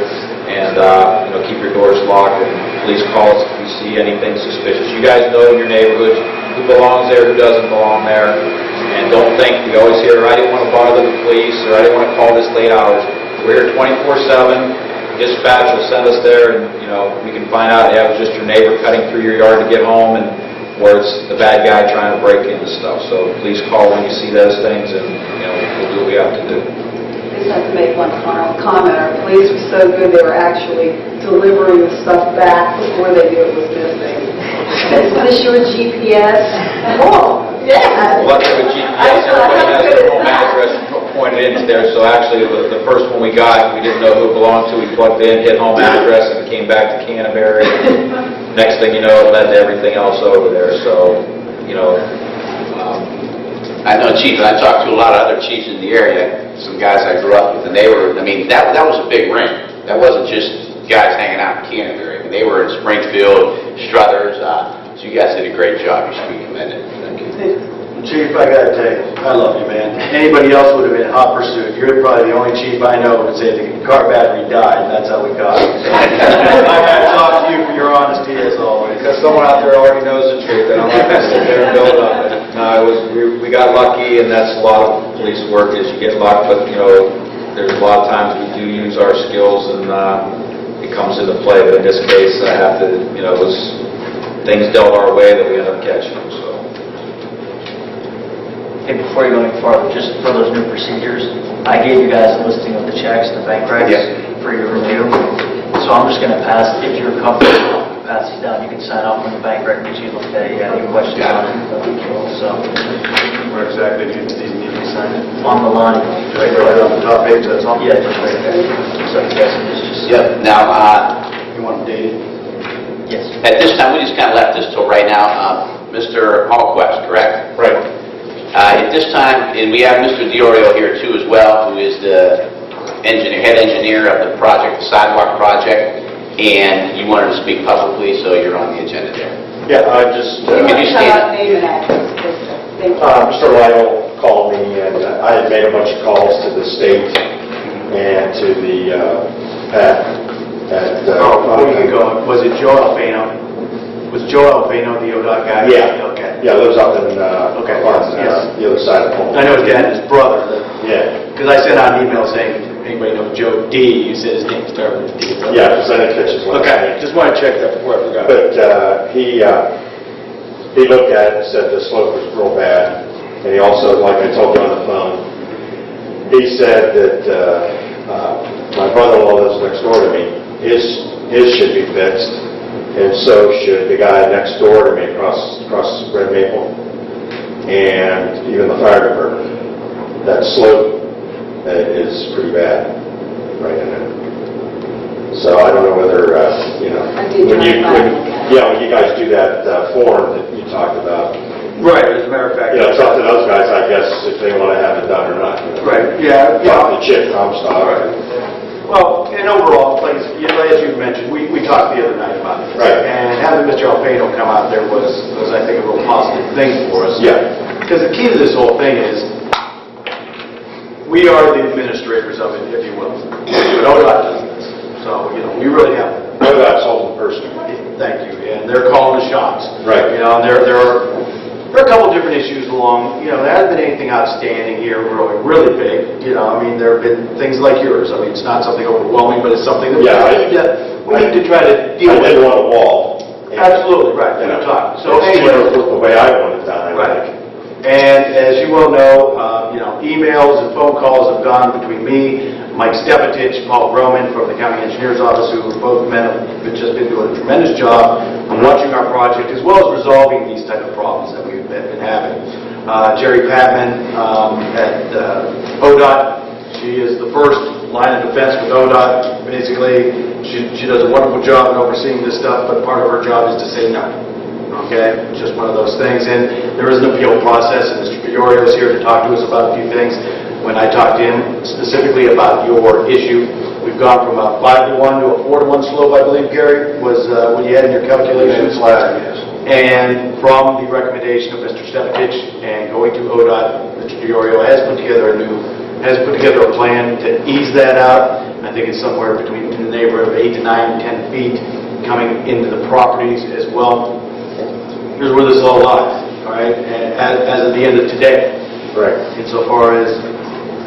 and keep your doors locked. And please call us if you see anything suspicious. You guys know in your neighborhoods who belongs there, who doesn't belong there, and don't think. We always hear, I didn't want to bother the police, or I didn't want to call this late hours. We're here 24/7. Dispatch will send us there, and we can find out, yeah, it was just your neighbor cutting through your yard to get home, or it's the bad guy trying to break into stuff. So please call when you see those things, and we'll do what we have to do. I just have to make one final comment. Our police were so good, they were actually delivering the stuff back before they knew it was missing. It's going to show a GPS. Oh, yeah. Well, luckily with GPS, everybody has their home address pointed into there. So actually, the first one we got, we didn't know who it belonged to. We plugged in, hit home address, and it came back to Canterbury. Next thing you know, it led to everything else over there. So, I know, Chief, and I talked to a lot of other chiefs in the area, some guys I grew up with, the neighborhood. I mean, that was a big ring. That wasn't just guys hanging out in Canterbury. I mean, they were in Springfield, Struthers, so you guys did a great job. You should be commended. Thank you. Chief, I got to tell you, I love you, man. Anybody else would have been hot pursuit. You're probably the only chief I know who would say the car battery died, and that's how we got it. I got to talk to you for your honesty, as always. Because someone out there already knows the truth, and I'm not going to sit there and build up. No, we got lucky, and that's a lot of police work, is you get luck, but there's a lot of times we do use our skills, and it comes into play. But in this case, I have to, it was things dealt our way that we ended up catching them. So, Okay, before you go any farther, just for those new procedures, I gave you guys a listing of the checks, the bank recs, for your review. So I'm just going to pass, if you're comfortable, pass these down. You can sign off on the bank rec that you looked at. You have any questions on it? So, Where exactly do you need to be signed? on the line. Right on the top page, that's all? Yeah, just right there. So you guys can just... Yep. Now, You want them dated? Yes. at this time, we just kind of left this till right now. Mr. Hallquist, correct? Right. At this time, and we have Mr. Diorio here too as well, who is the head engineer of the project, the sidewalk project, and you wanted to speak publicly, so you're on the agenda there. Yeah, I just, Can you stand? Name and address, please, sir. Thank you. Mr. Lytle called me, and I had made a bunch of calls to the state and to the, Before you go, was it Joe Albano? Was Joe Albano the ODOT guy? Yeah. Okay. Yeah, lives up in, Okay. on Yes. the other side of Poland. I know his dad and his brother, Yeah, because I sent out an email saying, anybody know Joe D? You said his name started with D. yeah, because I didn't catch his last Okay, name. just want to check that before I forgot. But he looked at it and said the slope was real bad. And he also, like I told you on the phone, he said that my brother-in-law lives next door to me. His should be fixed, and so should the guy next door to me across Red Maple, and even the fire department. That slope is pretty bad right in there. So I don't know whether, when you guys do that form that you talked about, Right, as a matter of fact. it's up to those guys, I guess, if they want to have it done or not. Right, yeah. About the chip Comstock. Well, and overall, like, as you mentioned, we talked the other night about it. Right. And having Mr. Albano come out there was, I think, a real positive thing for us. Yeah. Because the key to this whole thing is, we are the administrators of it, if you will. But ODOT does this. So, we really have. No, that's all the person. Thank you. And they're calling the shots. Right. And there are a couple different issues along, there hasn't been anything outstanding here really big. There have been things like yours. I mean, it's not something overwhelming, but it's something that we need to try to deal I with. didn't want a wall. Absolutely, right. So anyway, the way I want it done, I right. think. And as you well know, emails and phone calls have gone between me, Mike Stepetich, Paul Roman from the County Engineer's Office, who both men have just been doing a tremendous job on watching our project as well as resolving these type of problems that we've been having. Jerry Patman at ODOT, she is the first line of defense with ODOT. Basically, she does a wonderful job in overseeing this stuff, but part of her job is to say no. Okay, it's just one of those things, and there is an appeal process, and Mr. Fiorio is here to talk to us about a few things. When I talked to him specifically about your issue, we've gone from a 5-to-1 to a 4-to-1 slope, I believe, Gary, was what you had in your calculations. Yes. And from the recommendation of Mr. Stepetich and going to ODOT, Mr. Fiorio has put together a plan to ease that out. I think it's somewhere between in the neighborhood of 8 to 9, 10 feet coming into the properties as well. Here's where this all lies, all right, and as of the end of today. Right. Insofar as,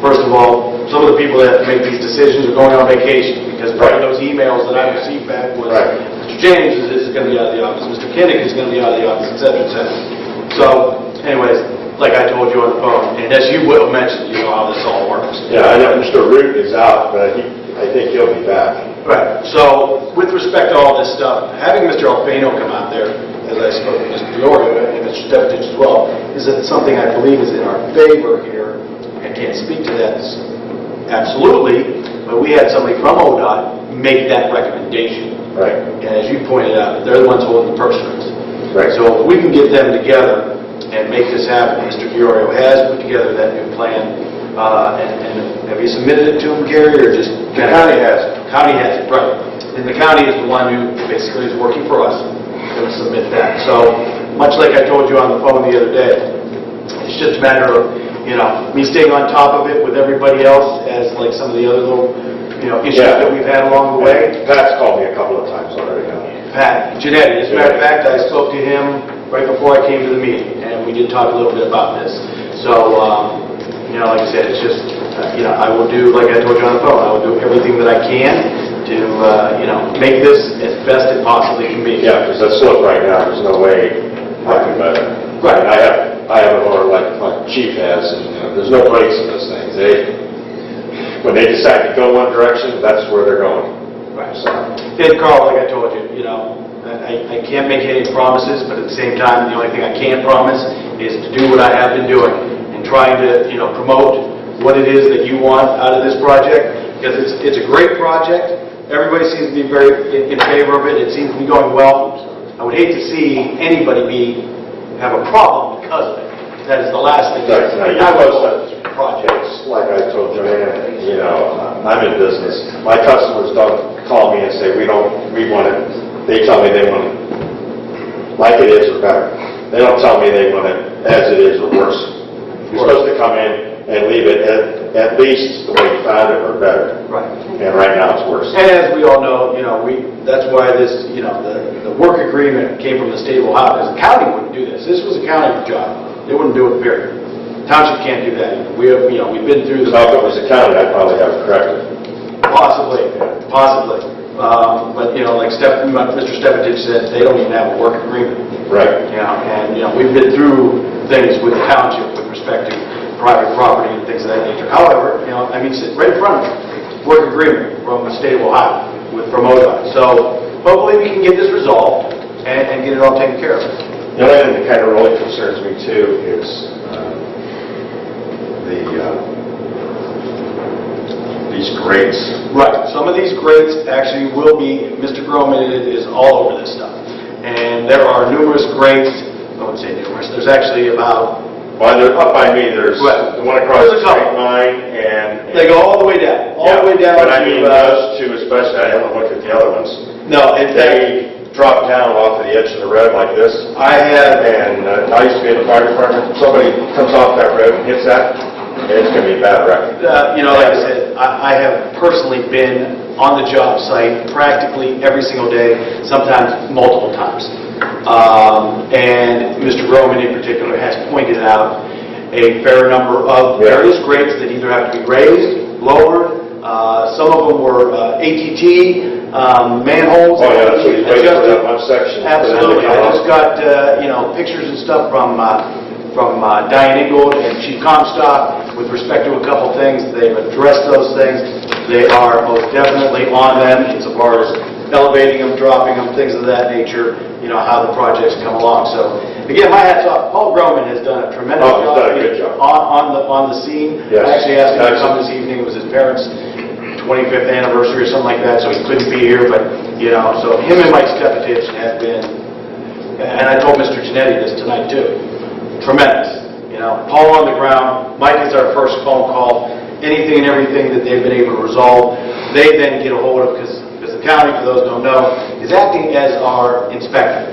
first of all, some of the people that make these decisions are going on vacation, because part of those emails that I received back was, Mr. James is going to be out of the office, Mr. Kinnick is going to be out of the office, et cetera, et cetera. So, anyways, like I told you on the phone, and as you will mention, you know how this all works. Yeah, I know Mr. Root is out, but I think he'll be back. Right. So, with respect to all this stuff, having Mr. Albano come out there, as I spoke to Mr. Fiorio and Mr. Stepetich as well, is that something I believe is in our favor here. I can't speak to that absolutely, but we had somebody from ODOT make that recommendation. Right. And as you pointed out, they're the ones holding the purse strings. Right. So if we can get them together and make this happen, Mr. Fiorio has put together that new plan. And have you submitted it to him, Gary, or just The county has it. County has it, right. And the county is the one who basically is working for us to submit that. So, much like I told you on the phone the other day, it's just a matter of, me staying on top of it with everybody else as like some of the other little, issues that we've had along the way. Pat's called me a couple of times already. Pat Genetti, as a matter of fact, I spoke to him right before I came to the meeting, and we did talk a little bit about this. So, like I said, it's just, I will do, like I told you on the phone, I will do everything that I can to, make this as best it possibly can be. Yeah, because that slope right now, there's no way I can better. Right. I have it, or like my chief has, says, and there's no brakes in those things. When they decide to go one direction, that's where they're going. Right. And Carl, like I told you, I can't make any promises, but at the same time, the only thing I can promise is to do what I have been doing and trying to, promote what it is that you want out of this project, because it's a great project. Everybody seems to be very in favor of it. It seems to be going well. I would hate to see anybody have a problem because of it. That is the last thing. I was projects, like I told Joanne, I'm in business. My customers don't call me and say, we want it. They tell me they want it like it is or better. They don't tell me they want it as it is or worse. You're supposed to come in and leave it at least the way you found it or better. Right. And right now it's worse. And as we all know, that's why this, the work agreement came from the state of Ohio, because the county wouldn't do this. This was a county job. They wouldn't do it, period. Township can't do that either. We've been through the... So if it was a county, I'd probably have it corrected. Possibly. But, like Mr. Stepetich said, they don't even have a work agreement. Right. And we've been through things with the township with respect to private property and things of that nature. However, sit right in front of it, work agreement from the state of Ohio from ODOT. So hopefully we can get this resolved and get it all taken care of. The only thing that kind of really concerns me too is these grates. Right. Some of these grates actually will be, Mr. Groman is all over this stuff. And there are numerous grates, I wouldn't say numerous, there's actually about... Well, up by me, there's the one across the street line, and... They go all the way down, the way down but I to... mean, those two especially, I haven't looked at the other ones. No, They drop down off of the edge of the road like this. I have... And I used to be in the fire department. Somebody comes off that road and hits that, it's going to be a bad wreck. like I said, I have personally been on the job site practically every single day, sometimes multiple times. And Mr. Groman in particular has pointed out a fair number of various grates that either have to be raised, lowered. Some of them were ATT manholes. Oh yeah, that's what he's waiting for, that one section. Absolutely. I just got pictures and stuff from Diane Ingold and Chief Comstock with respect to a couple things. They've addressed those things. They are most definitely on them insofar as elevating them, dropping them, things of that nature, how the projects come along. So, again, my hat's off. Paul Groman has done a tremendous job. He's done a good job. On the scene. Yes. I actually asked him to come this evening. It was his parents' 25th anniversary or something like that, so he couldn't be here. But, so him and Mike Stepetich have been, and I told Mr. Genetti this tonight too, tremendous. Paul on the ground, Mike is our first phone call. Anything and everything that they've been able to resolve, they then get a hold of, because the county, for those who don't know, is acting as our inspector.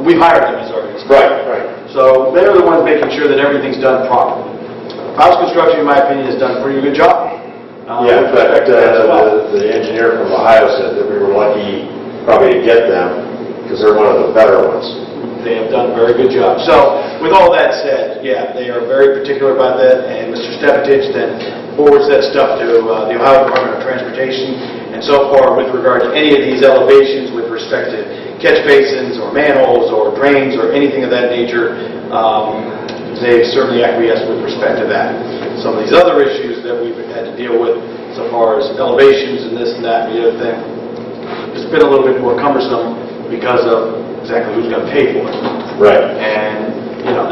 We've hired them as our inspector. Right. So they're the ones making sure that everything's done properly. House Construction, in my opinion, has done a pretty good job. In fact, the engineer from Ohio said that we were lucky probably to get them because they're one of the better ones. They have done a very good job. So, with all that said, they are very particular about that, and Mr. Stepetich then forwards that stuff to the Ohio Department of Transportation, and so far, with regard to any of these elevations with respect to catch basins or manholes or drains or anything of that nature, they've certainly acquiesced with respect to that. Some of these other issues that we've had to deal with, so far as elevations and this and that and the other thing, it's been a little bit more cumbersome because of exactly who's going to pay for it. Right. And,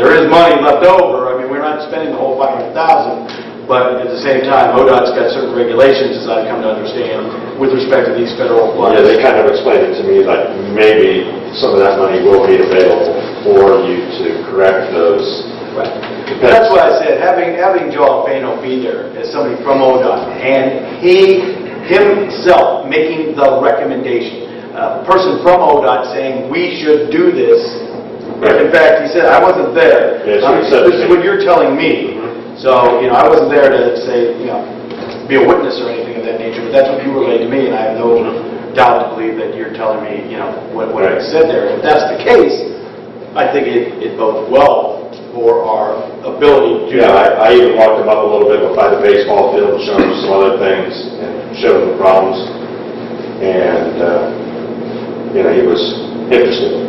there is money left over. I mean, we're not spending the whole $500,000, but at the same time, ODOT's got certain regulations, as I've come to understand, with respect to these federal funds. Yeah, they kind of explained it to me like maybe some of that money will be available for you to correct those. Right. That's why I said, having Joel Fano be there as somebody from ODOT, and himself making the recommendation, a person from ODOT saying we should do this. Right. In fact, he said, I wasn't there. Yes, he said this is what you're telling me. So, I wasn't there to say, be a witness or anything of that nature, but that's what you relayed to me, and I have no doubt to believe that you're telling me, what I said there. And if that's the case, I think it bodes well for our ability to do that. I even walked him up a little bit by the baseball field and showed him some other things and showed him the problems. And, he was interested.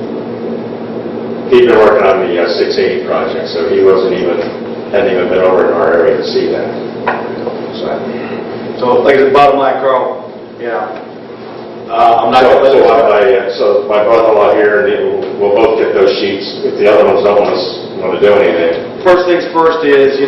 He'd been working on the 680 project, so he wasn't even hadn't even been over in our area to see that. So, like the bottom line, Carl, I'm not going to let it So my brother-in-law here, and we'll both get those sheets if the other ones don't want to do anything. First things first is,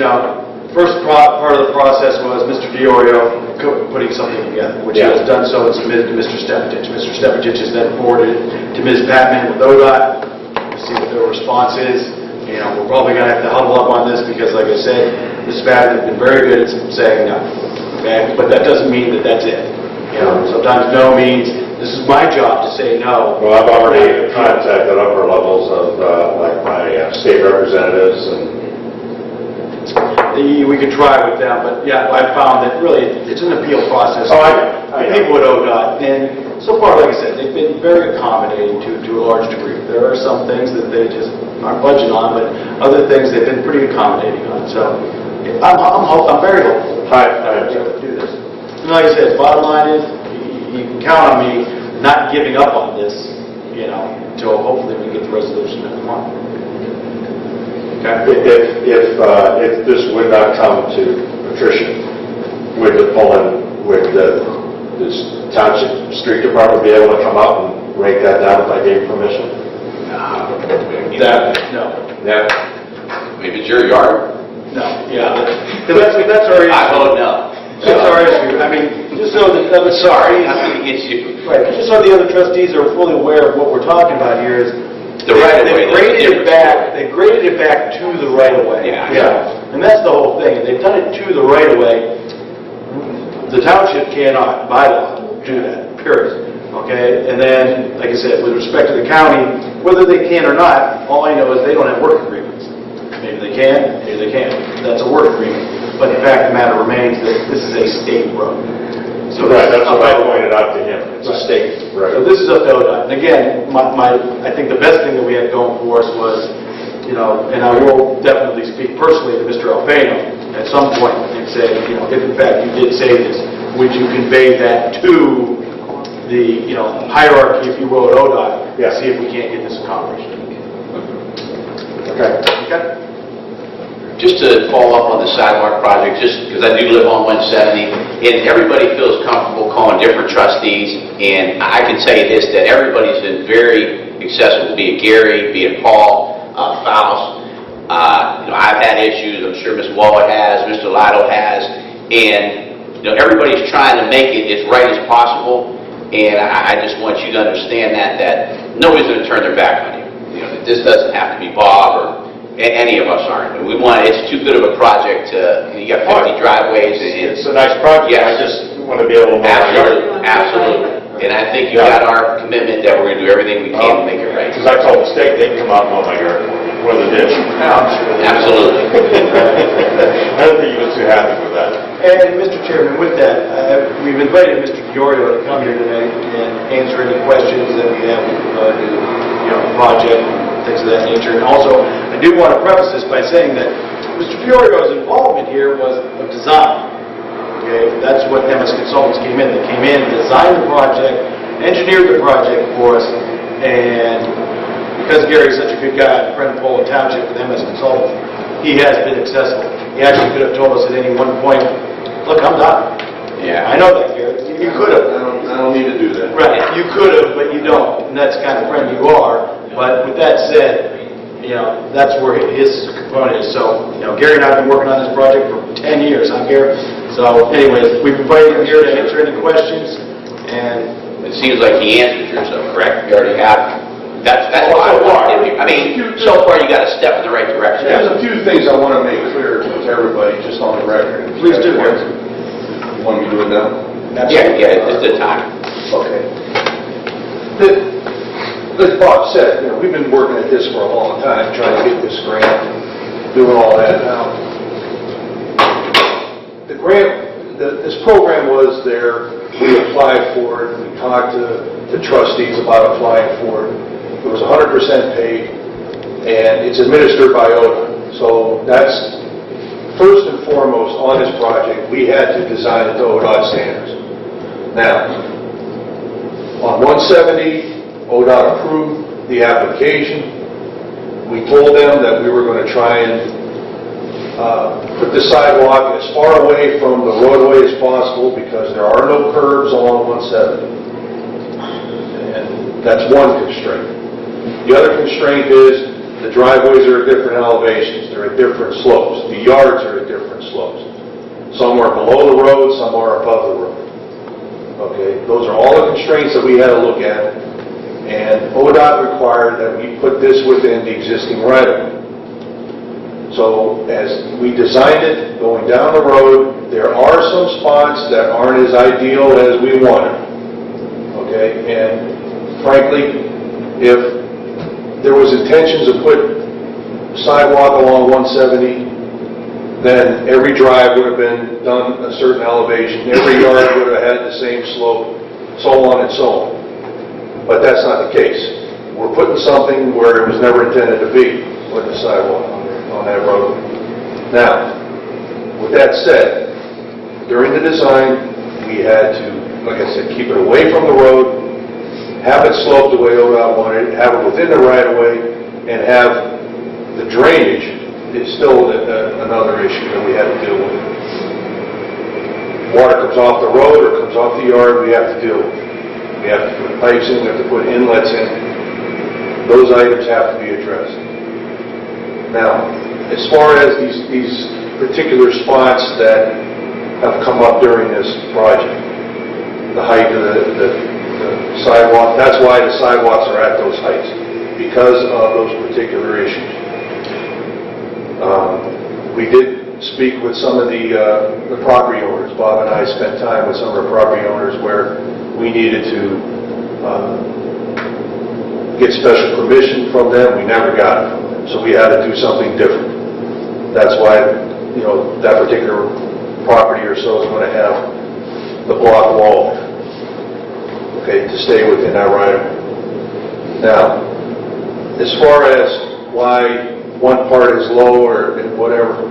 first part of the process was Mr. Diorio putting something together, which he has done so and submitted to Mr. Stepatich. Mr. Stepatich has then forwarded it to Ms. Patman with ODOT. We'll see what their response is. We're probably going to have to huddle up on this because, like I said, Ms. Patman has been very good at saying no. Okay? But that doesn't mean that that's it. Sometimes no means this is my job to say no. Well, I've already contacted upper levels of like my state representatives, and we could try with them, but I found that really it's an appeal process. I know. People at ODOT, and so far, like I said, they've been very accommodating to a large degree. There are some things that they just aren't budging on, but other things they've been pretty accommodating on. So I'm very hopeful. I to do this. And like I said, bottom line is you can count on me not giving up on this, until hopefully we get the resolution that we want. Okay. If this would not come to attrition, would this township street department be able to come out and break that down if I gave permission? No. Yeah. If it's your yard, No. Yeah. Because that's our issue. I vote no. That's our issue. I mean, just so that Sorry, nothing against you. Right. Just so the other trustees are fully aware of what we're talking about here is The right of way. They graded it back. They graded it back to the right of way. Yeah. And that's the whole thing. They've done it to the right of way. The township cannot, by law, do that. Period. Okay. And then, like I said, with respect to the county, whether they can or not, all I know is they don't have work agreements. Maybe they can. Maybe they can't. That's a work agreement. But the fact of the matter remains that this is a state road. So Right, that's what I pointed out to him. It's a state road. So this is up to ODOT. And again, I think the best thing that we had going for us was, and I will definitely speak personally to Mr. Alfano at some point and say, if in fact you did say this, would you convey that to the, hierarchy, if you will, at ODOT, Yeah. see if we can't get this accomplished. Okay. Okay? Just to follow up on the sidewalk project, just because I do live on 170, and everybody feels comfortable calling different trustees, and I can tell you this, that everybody's been very accessible, be it Gary, be it Paul, Faust. I've had issues, I'm sure Ms. Wallet has, Mr. Lido has, and everybody's trying to make it as right as possible, and I just want you to understand that nobody's going to turn their back on you. This doesn't have to be Bob or any of us aren't. It's too good of a project to, you got 50 driveways. It's a nice project. Yes. I just want to be able to. Absolutely. And I think you got our commitment that we're going to do everything we can to make it right. Because I told the state they'd come out and mow my yard with a ditch. Absolutely. I don't think he was too happy with that. And Mr. Chairman, with that, we've invited Mr. Diorio to come here today and answer any questions that we have to the project, things of that nature. And also, I do want to preface this by saying that Mr. Diorio's involvement here was of design. Okay, that's what MS Consultants came in. They came in, designed the project, engineered the project for us, and because Gary's such a good guy, a friend of Poland Township with MS Consultants, he has been accessible. He actually could have told us at any one point, look, I'm done. Yeah. I know that, Gary. You could have. I don't need to do that. Right, you could have, but you don't, and that's the kind of friend you are. But with that said, that's where his component is. So, Gary and I have been working on this project for 10 years, huh, Gary? So, anyways, we've invited him here to answer any questions, and It seems like he answers yourself, correct? You already have. That's Well, why I so far. wanted to. I mean, so far you got a step in the right direction. There's a few things I want to make clear to everybody, just on the record. Please do, Gary. You want me to do it now? Yeah, it's the time. Okay. As Bob said, we've been working at this for a long time, trying to get this grant, doing all that. Now, the grant, this program was there, we applied for it, we talked to the trustees about applying for it. It was 100% paid, and it's administered by ODOT. So that's first and foremost on this project, we had to design it to ODOT standards. Now, on 170, ODOT approved the application. We told them that we were going to try and put the sidewalk as far away from the roadway as possible because there are no curbs along 170. And that's one constraint. The other constraint is the driveways are at different elevations. They're at different slopes. The yards are at different slopes. Some are below the road, some are above the road. Okay, those are all the constraints that we had to look at. And ODOT required that we put this within the existing right-of-way. So as we designed it, going down the road, there are some spots that aren't as ideal as we wanted. Okay, and frankly, if there was intentions to put sidewalk along 170, then every drive would have been done a certain elevation, every yard would have had the same slope, so on and so on. But that's not the case. We're putting something where it was never intended to be, putting a sidewalk on that road. Now, with that said, during the design, we had to, like I said, keep it away from the road, have it sloped the way ODOT wanted, have it within the right-of-way, and have the drainage is still another issue that we had to deal with. Water comes off the road or comes off the yard, we have to deal with. We have to put pipes in, we have to put inlets in. Those items have to be addressed. Now, as far as these particular spots that have come up during this project, the height of the sidewalk, that's why the sidewalks are at those heights, because of those particular issues. We did speak with some of the property owners. Bob and I spent time with some of the property owners where we needed to get special permission from them. We never got it from them, so we had to do something different. That's why, that particular property or so is going to have the block wall, okay, to stay within that right-of-way. Now, as far as why one part is low or whatever,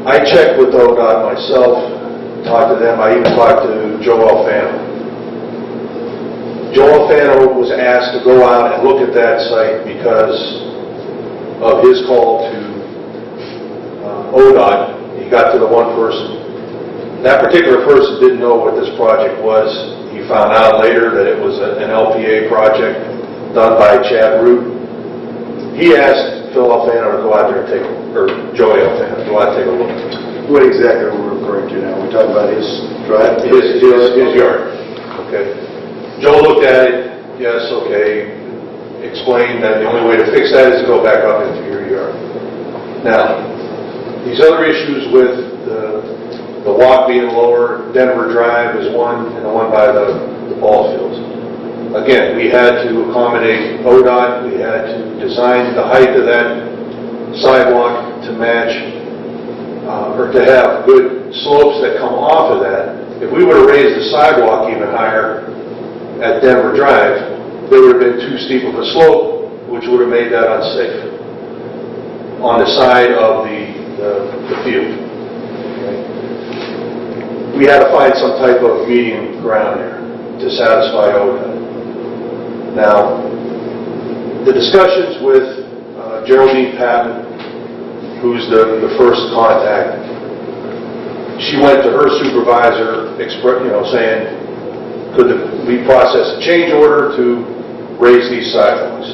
I checked with ODOT myself, talked to them. I even talked to Joe Alfano. Joe Alfano was asked to go out and look at that site because of his call to ODOT. He got to the one person. That particular person didn't know what this project was. He found out later that it was an LPA project done by Chad Root. He asked Phil Alfano to go out there and Joey Alfano to go out and take a look. What exactly are we referring to now? We're talking about his drive? His yard. Okay. Joe looked at it, yes, okay, explained that the only way to fix that is to go back up into your yard. Now, these other issues with the walk being lower, Denver Drive is one, and the one by the ball fields. Again, we had to accommodate ODOT, we had to design the height of that sidewalk to match, or to have good slopes that come off of that. If we would have raised the sidewalk even higher at Denver Drive, there would have been too steep of a slope, which would have made that unsafe on the side of the field. We had to find some type of medium ground there to satisfy ODOT. Now, the discussions with Geraldine Patton, who's the first contact, she went to her supervisor, saying, could we process a change order to raise these sidewalks?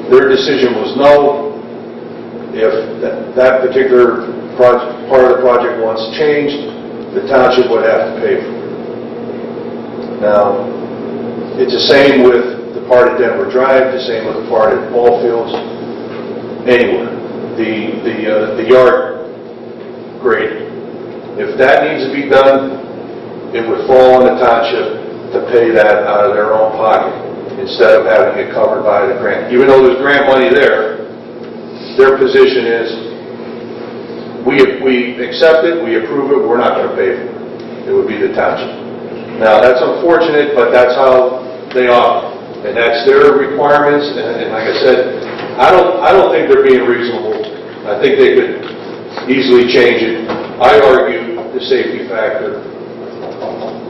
Their decision was no. If that particular part of the project wants changed, the township would have to pay for it. Now, it's the same with the part at Denver Drive, the same with the part at ball fields, anywhere. The yard grading. If that needs to be done, it would fall on the township to pay that out of their own pocket instead of having it covered by the grant. Even though there's grant money there, their position is, we accept it, we approve it, we're not going to pay for it. It would be the township. Now, that's unfortunate, but that's how they operate, and that's their requirements. And like I said, I don't think they're being reasonable. I think they could easily change it. I argue the safety factor,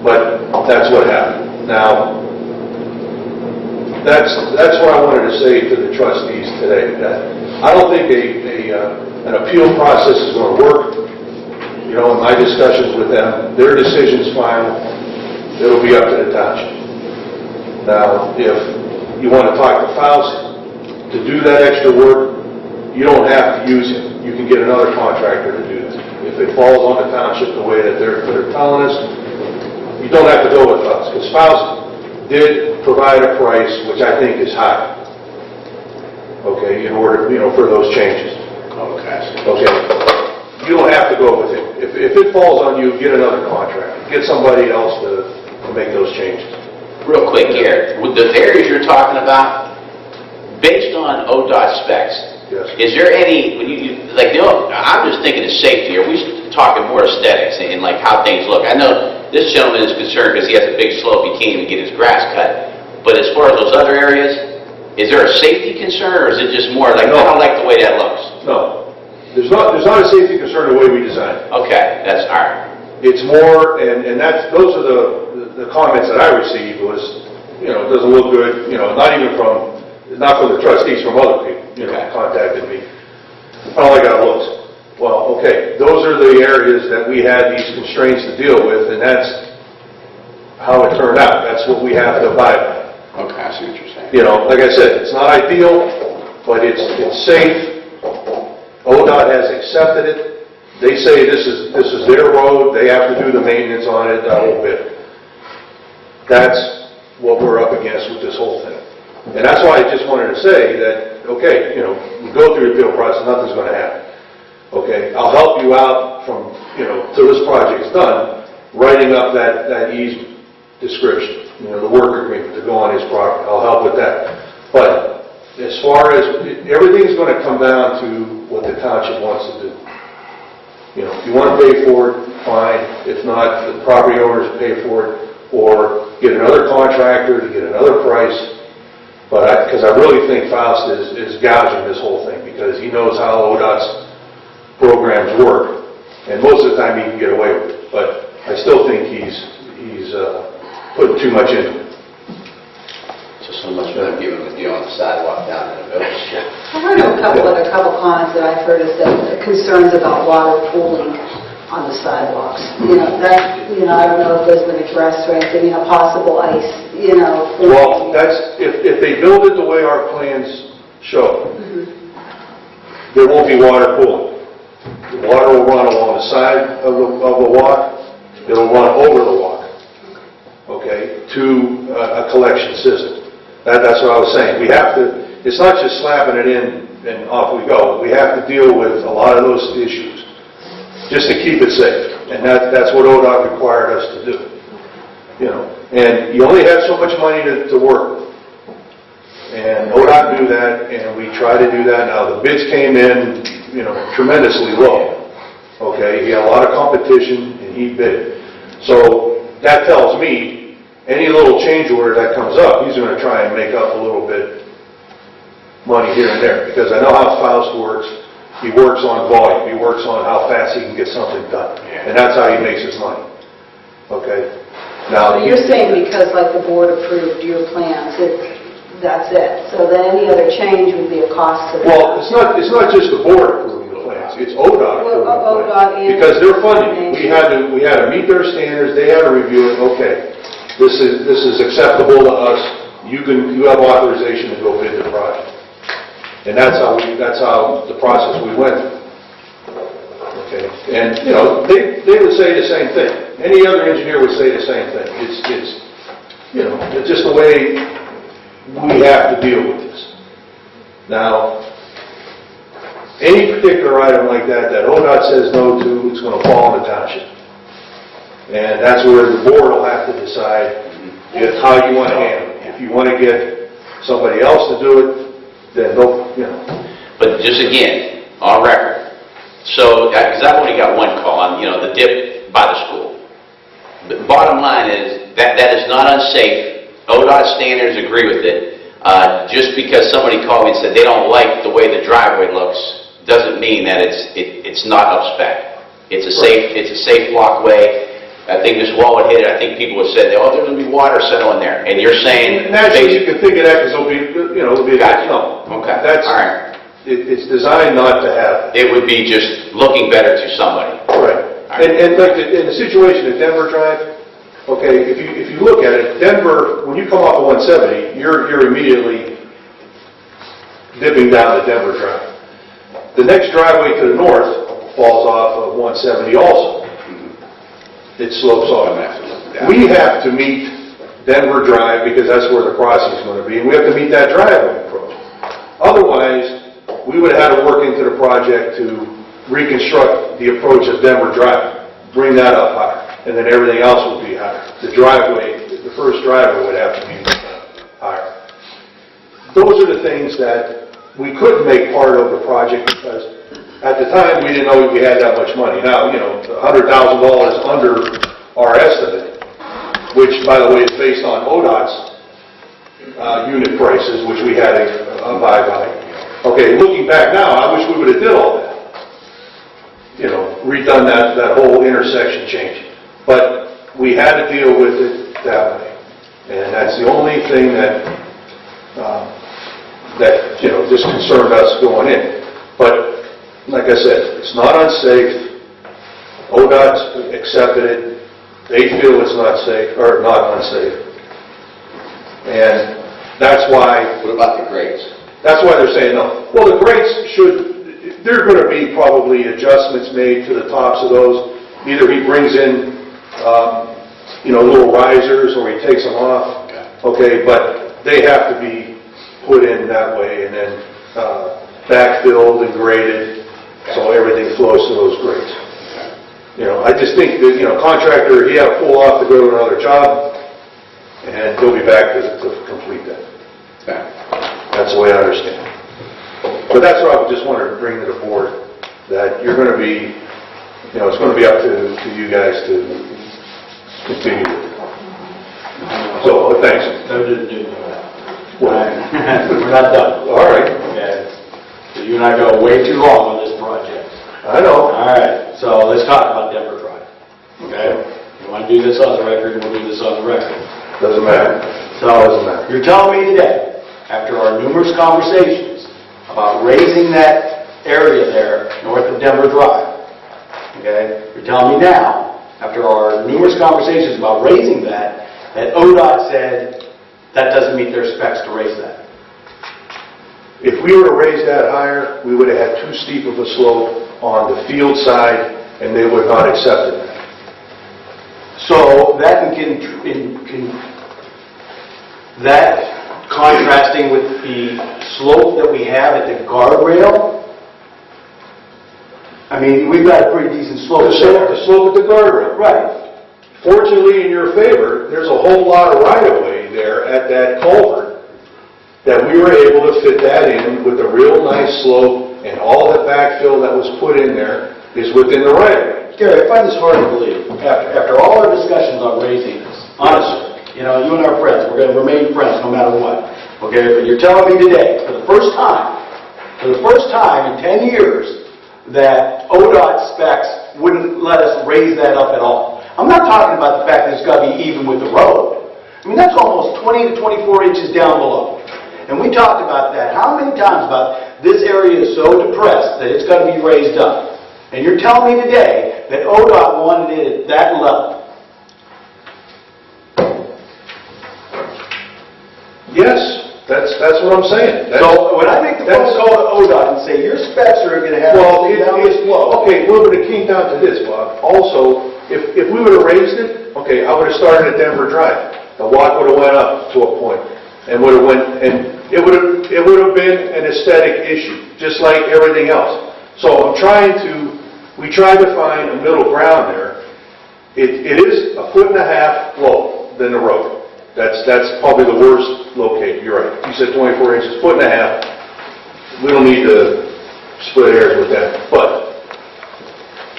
but that's what happened. Now, that's what I wanted to say to the trustees today. That I don't think a an appeal process is going to work. You know, in my discussions with them, their decision's final. It'll be up to the township. Now, if you want to talk to Faust to do that extra work, you don't have to use him. You can get another contractor to do that. If it falls on the township the way that they're telling us, you don't have to go with us, because Faust did provide a price which I think is high. Okay, in order, you know, for those changes. Okay. You don't have to go with him. If it falls on you, get another contractor. Get somebody else to make those changes. Real quick here, with the areas you're talking about, based on ODOT specs, Yes. is there any, when you like, you know, I'm just thinking of safety. Are we talking more aesthetics and like how things look? I know this gentleman is concerned because he has a big slope, he can't even get his grass cut. But as far as those other areas, is there a safety concern, or is it just more like, No. I don't like the way that looks? No. There's not a safety concern the way we design it. Okay, that's all right. It's more, and those are the comments that I received was, you know, it doesn't look good, you know, not from the trustees, from other people, you know, Okay. contacted me. I don't like how it looks. Well, okay, those are the areas that we had these constraints to deal with, and that's how it turned out. That's what we have to abide by. Okay, I see what you're saying. You know, like I said, it's not ideal, but it's safe. ODOT has accepted it. They say this is their road. They have to do the maintenance on it, that whole bit. That's what we're up against with this whole thing. And that's why I just wanted to say that, okay, you know, we go through the appeal process, nothing's going to happen. Okay, I'll help you out from, you know, till this project's done, writing up that easement description, you know, the work agreement to go on his property. I'll help with that. But as far as, everything's going to come down to what the township wants to do. You know, if you want to pay for it, fine. If not, the property owners pay for it, or get another contractor to get another price. But because I really think Faust is gouging this whole thing, because he knows how ODOT's programs work, and most of the time he can get away with it. But I still think he's putting too much into it. So much for them giving the deal on the sidewalk down in the village. I heard a couple comments that I've heard is that concerns about water pooling on the sidewalks. You know, I don't know if there's been addressed or anything, possible ice, Well, that's, if they build it the way our plans show, there won't be water pooling. The water will run along the side of the walk, it'll run over the walk, okay, to a collection system. That's what I was saying. We have to, it's not just slapping it in and off we go. We have to deal with a lot of those issues just to keep it safe. And that's what ODOT required us to do. You know, and you only have so much money to work with. And ODOT knew that, and we try to do that. Now, the bids came in, tremendously low. Okay, he had a lot of competition, and he bid. So that tells me any little change order that comes up, he's going to try and make up a little bit money here and there. Because I know how Faust works. He works on volume. He works on how fast he can get something done. And that's how he makes his money. Okay? Now, so you're saying because like the board approved your plans, that's it. So then any other change would be a cost to them. well, it's not just the board approving the plans. It's ODOT approving the ODOT plans. and Because they're funding. We had to meet their standards. They had to review it. Okay. This is acceptable to us. You have authorization to go bid the project. And that's how the process we went through. Okay. And they would say the same thing. Any other engineer would say the same thing. It's just the way we have to deal with this. Now, any particular item like that ODOT says no to, it's going to fall on the township. And that's where the board will have to decide how you want to handle it. If you want to get somebody else to do it, then But just again, on record, so, because I've only got one call on, the dip by the school. The bottom line is that is not unsafe. ODOT standards agree with it. Just because somebody called me and said they don't like the way the driveway looks, doesn't mean that it's not up spec. It's a safe walkway. I think this wall would hit it. I think people would say, oh, there's going to be water settling there. And you're saying... Naturally, you can think of that because it'll be, Gotcha. no. Okay. That's, all right. it's designed not to have. It would be just looking better to somebody. Right. And like in the situation at Denver Drive, okay, if you look at it, Denver, when you come off of 170, you're immediately dipping down to Denver Drive. The next driveway to the north falls off of 170 also. It slopes off. We have to meet Denver Drive because that's where the crossing is going to be, and we have to meet that driveway approach. Otherwise, we would have had to work into the project to reconstruct the approach of Denver Drive, bring that up higher, and then everything else would be higher. The driveway, the first driveway would have to be higher. Those are the things that we couldn't make part of the project because at the time we didn't know we had that much money. Now, you know, $100,000 under our estimate, which, by the way, is based on ODOT's unit prices, which we had to abide by. Okay, looking back now, I wish we would have did all that. You know, redone that whole intersection change. But we had to deal with it that way. And that's the only thing that you know, just concerned us going in. But, like I said, it's not unsafe. ODOT's accepted it. They feel it's not safe, or not unsafe. And that's why... What about the grades? That's why they're saying no. Well, the grades should... There are going to be probably adjustments made to the tops of those. Either he brings in, you know, little risers, or he takes them off. Okay, but they have to be put in that way, and then backfilled and graded, so everything flows to those grades. You know, I just think that, you know, contractor, he had to pull off to go to another job, and he'll be back to complete that. That's the way I understand it. But that's what I just wanted to bring to the board, that you're going to be, you know, it's going to be up to you guys to continue. So, thanks. No, didn't do that. Well, We're not done. all right. Okay. So you and I go way too long on this project. I know. All right, so let's talk about Denver Drive. Okay? You want to do this on the record, we'll do this on the record. Doesn't matter. So, Doesn't matter. you're telling me today, after our numerous conversations about raising that area there north of Denver Drive, okay? You're telling me now, after our numerous conversations about raising that ODOT said that doesn't meet their specs to raise that. If we were to raise that higher, we would have had too steep of a slope on the field side, and they would not accept it. So that that contrasting with the slope that we have at the guardrail, I mean, we've got a pretty decent slope. The slope at the guardrail. Right. Fortunately, in your favor, there's a whole lot of right-of-way there at that culvert that we were able to fit that in with a real nice slope, and all the backfill that was put in there is within the right-of-way. Gary, I find this hard to believe. After all our discussions on raising this, honestly, you know, you and I are friends. We're going to remain friends no matter what. Okay, but you're telling me today, for the first time in 10 years, that ODOT specs wouldn't let us raise that up at all. I'm not talking about the fact that it's got to be even with the road. I mean, that's almost 20 to 24 inches down below. And we talked about that. How many times about this area is so depressed that it's got to be raised up? And you're telling me today that ODOT wanted it at that level. Yes, that's what I'm saying. So when I make the phone call to ODOT and say your specs are going to have down this slope. Okay, well, but it came down to this, Bob. Also, if we would have raised it, okay, I would have started at Denver Drive. The walk would have went up to a point, and would have went, and it would have been an aesthetic issue, just like everything else. So we tried to find a middle ground there. It is 1.5 feet lower than the road. That's probably the worst locate. You're right. You said 24 inches, 1.5 feet. We don't need to split hairs with that. But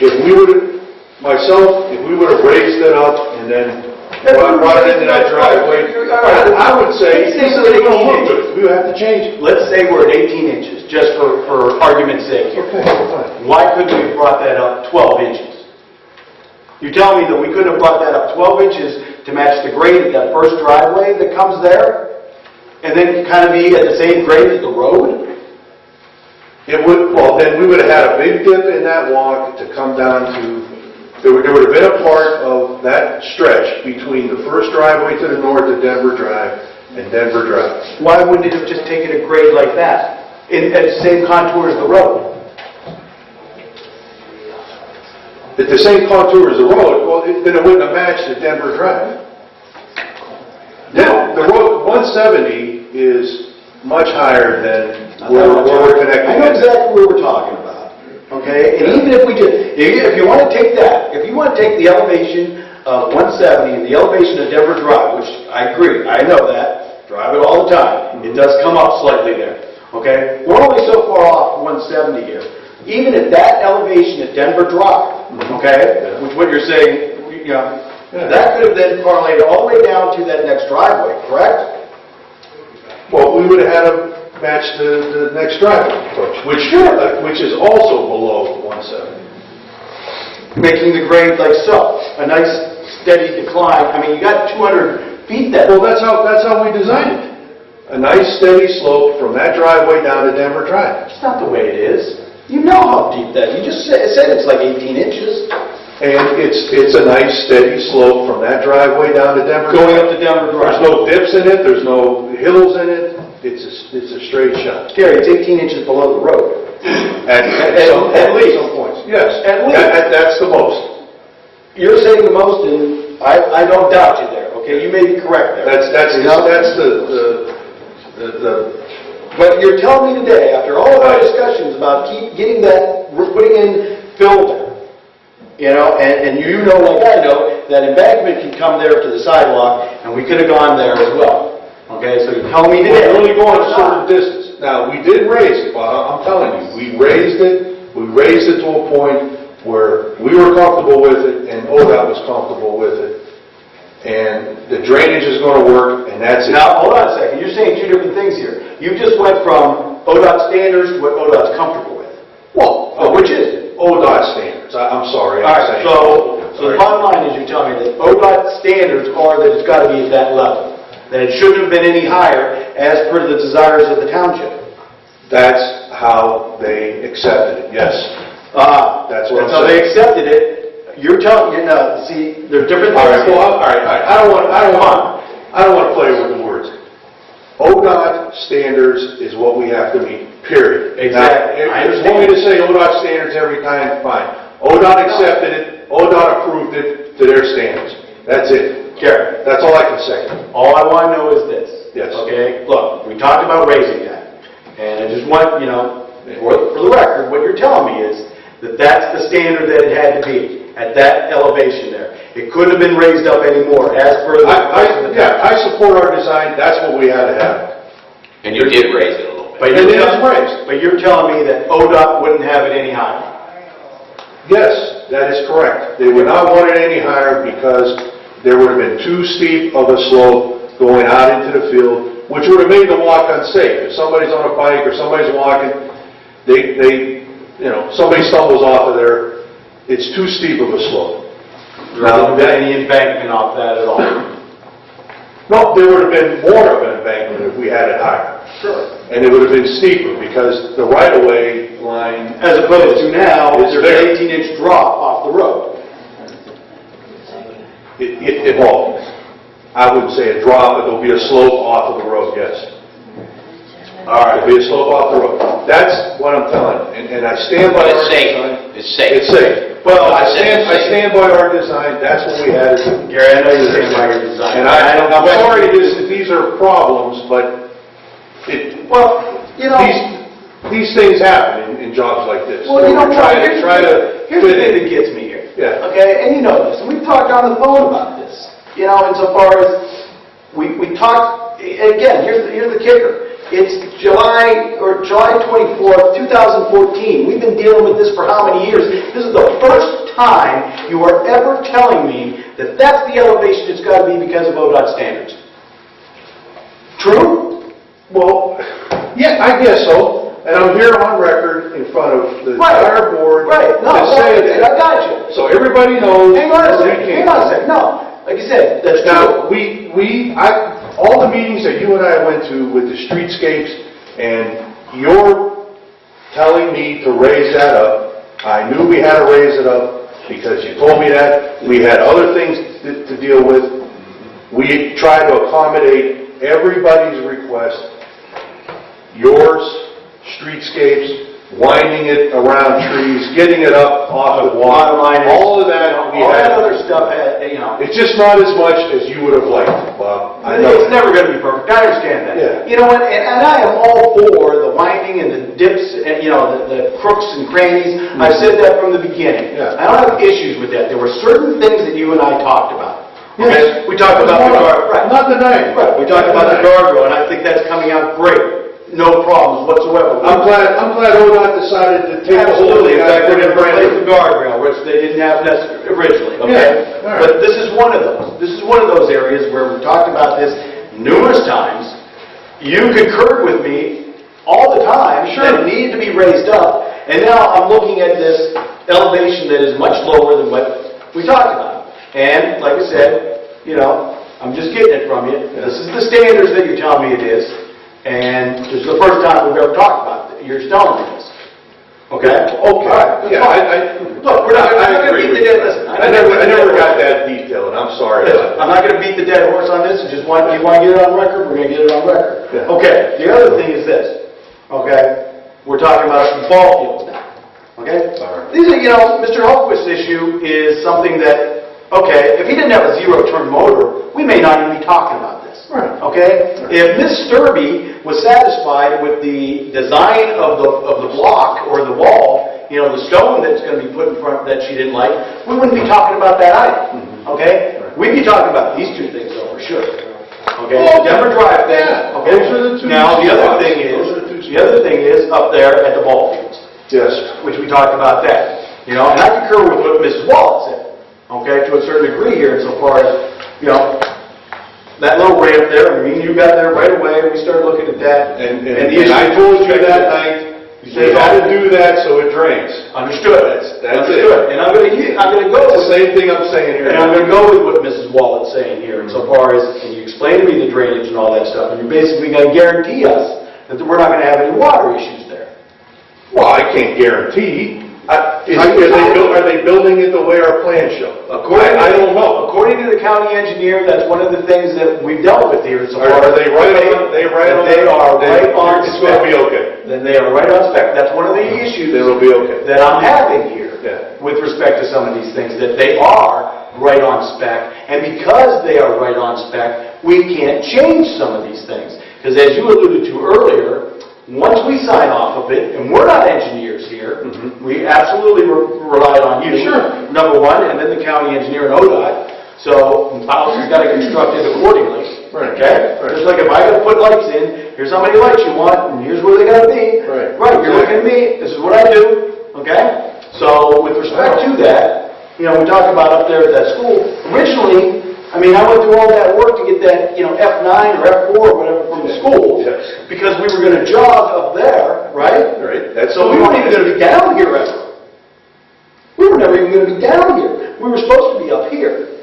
if we would have, if we would have raised it up and then brought it into that driveway, I would say this is going to look good. We would have to change it. Let's say we're at 18 inches, just for argument's sake here. Okay, fine. Why couldn't we have brought that up 12 inches? You're telling me that we couldn't have brought that up 12 inches to match the grade of that first driveway that comes there, and then kind of be at the same grade as the road? It would, well, then we would have had a big dip in that walk to come down to, there would have been a part of that stretch between the first driveway to the north of Denver Drive and Denver Drive. Why wouldn't it have just taken a grade like that, at the same contour as the road? At the same contour as the road, well, then it wouldn't have matched the Denver Drive. Now, the road 170 is much higher than where we're connected. I know exactly what we're talking about, okay? And even if we just, if you want to take that, if you want to take the elevation of 170 and the elevation of Denver Drive, which I agree, I know that, drive it all the time, it does come up slightly there, okay? We're only so far off 170 here. Even at that elevation at Denver Drive, okay, which what you're saying, you know, that could have then parlayed all the way down to that next driveway, correct? Well, we would have had to match the next driveway, which is also below 170. Making the grade like so, a nice steady decline. I mean, you got 200 feet that. Well, that's how we designed it. A nice steady slope from that driveway down to Denver Drive. That's not the way it is. You know how deep that. You just said it's like 18 inches. And it's a nice steady slope from that driveway down to Denver. Going up to Denver Drive. There's no dips in it. There's no hills in it. It's a straight shot. Gary, it's 18 inches below the road. At least. some points. Yes. At least. That's the most. You're saying the most, and I don't doubt you there. Okay, you may be correct there. That's the But you're telling me today, after all of our discussions about getting that, we're putting in filter, you know, and you know like I know, that embankment can come there to the sidewalk, and we could have gone there as well. Okay, so you're telling me today. We're only going a certain distance. Now, we did raise it, but I'm telling you, we raised it to a point where we were comfortable with it, and ODOT was comfortable with it. And the drainage is going to work, and that's it. Now, hold on a second. You're saying two different things here. You just went from ODOT standards to what ODOT's comfortable with. Well, Which is it? ODOT standards. I'm sorry. All right, so the bottom line is you're telling me that ODOT standards are that it's got to be at that level. That it shouldn't have been any higher as per the desires of the township. That's how they accepted it, yes. That's what I'm so saying. they accepted it. You're telling, see, there's different things. All right. I don't want to play with the words. ODOT standards is what we have to meet, period. Exactly. Now, if you want me to say ODOT standards every time, fine. ODOT accepted it, ODOT approved it to their standards. That's it. Gary, that's all I can say. All I want to know is this. Yes. Okay? Look, we talked about raising that. And I just want, for the record, what you're telling me is that that's the standard that it had to be, at that elevation there. It couldn't have been raised up anymore, as per the... I support our design. That's what we had to have. And you did raise it a little bit. But you're telling me that ODOT wouldn't have it any higher? Yes, that is correct. They would not want it any higher because there would have been too steep of a slope going out into the field, which would have made the walk unsafe. If somebody's on a bike or somebody's walking, somebody stumbles off of there, it's too steep of a slope. There wouldn't have been any embankment off that at all? No, there would have been more of an embankment if we had it higher. Sure. And it would have been steeper because the right-of-way line... As opposed to now, there's an 18-inch drop off the road. Well, I wouldn't say a drop, but there'll be a slope off of the road, yes. All right. There'll be a slope off the road. That's what I'm telling you. And I stand by our design. It's safe. It's safe. Well, I stand by our design. That's what we had to do. Gary, I know you stand by your design. And I'm sorry if these are problems, but these things happen in jobs like this. Well, here's the thing that gets me here. Yeah. Okay, and you know this, and we've talked on the phone about this. Insofar as we talked, again, here's the kicker. It's July 24th, 2014. We've been dealing with this for how many years? This is the first time you are ever telling me that that's the elevation it's got to be because of ODOT standards. True? Well, yeah, I guess so. And I'm here on record in front of the entire board to say that. I got you. So everybody knows. Hang on a second. No, like you said, that's now all the meetings that you and I went to with the streetscapes and your telling me to raise that up. I knew we had to raise it up because you told me that. We had other things to deal with. We tried to accommodate everybody's request. Yours, streetscapes, winding it around trees, getting it up off the water line, all of that. All that other stuff, It's just not as much as you would have liked, Bob. I know. it's never going to be perfect. I understand that. Yeah. You know what? And I am all for the winding and the dips, and, the crooks and crannies. I've said that from the beginning. Yeah. I don't have issues with that. There were certain things that you and I talked about. Yes. Okay? We talked about the guard. Right. Not denying. Right. We talked about the guardrail, and I think that's coming out great. No problems whatsoever. I'm glad ODOT decided to take a hold of Absolutely. In fact, we're going to replace the it. guardrail, which they didn't have originally, okay? Yeah, all right. But this is one of those. This is one of those areas where we talked about this numerous times. You concurred with me all the time that it needed to be raised up, and now I'm looking at this elevation that is much lower than what we talked about. And, like I said, I'm just getting it from you. This is the standards that you're telling me it is. And this is the first time we've ever talked about it. You're telling me this. Okay? Okay. Yeah, Look, we're not going to beat the dead. Listen, I never got that detail, and I'm sorry about that. I'm not going to beat the dead horse on this. You want to get it on record? We're going to get it on record. Yeah. Okay. The other thing is this. Okay? We're talking about some ball fields now. Okay? All right. These are, Mr. Hultquist's issue is something that, okay, if he didn't have a zero-turn motor, we may not even be talking about this. Right. Okay? If Ms. Sturby was satisfied with the design of the block or the wall, the stone that's going to be put in front that she didn't like, we wouldn't be talking about that either. Okay? We'd be talking about these two things though, for sure. Okay? The Denver Drive thing. Okay? Those are the two Now, the other spots. thing is, Those are the two the other thing is up there at the ball fields, Yes. which we talked about that. And I concur with what Mrs. Wallet said. Okay? To a certain degree here, insofar as, that little ramp there, you got there right away, we started looking at that. And the I issue- told you that night, you had to do that so it drains. Understood. That's Understood. it. And I'm going to go That's with the same thing I'm saying here. And I'm going to go with what Mrs. Wallet's saying here, insofar as, and you explained to me the drainage and all that stuff, and you're basically going to guarantee us that we're not going to have any water issues there. Well, I can't guarantee. Are they building it the way our plans show? I don't know. According to the county engineer, that's one of the things that we've dealt with here. Are they right on? They are right on It's going to spec. be okay. Then they are right on spec. That's one of the issues It'll be okay. that I'm having here Yeah. with respect to some of these things, that they are right on spec. And because they are right on spec, we can't change some of these things. Because as you alluded to earlier, once we sign off of it, and we're not engineers here, we absolutely relied on you. Sure. Number one, and then the county engineer and ODOT. So, house has got to construct it accordingly. Right. Okay? Right. Just like if I got to put lights in, here's how many lights you want, and here's where they got to be. Right. Right, you're looking at me, this is what I do. Okay? So, with respect to that, we talked about up there at that school, originally, I went through all that work to get that, F9 or F4 or whatever from the school. Yes. Because we were going to jog up there, right? Right. So we weren't even going to be down here ever. We were never even going to be down here. We were supposed to be up here.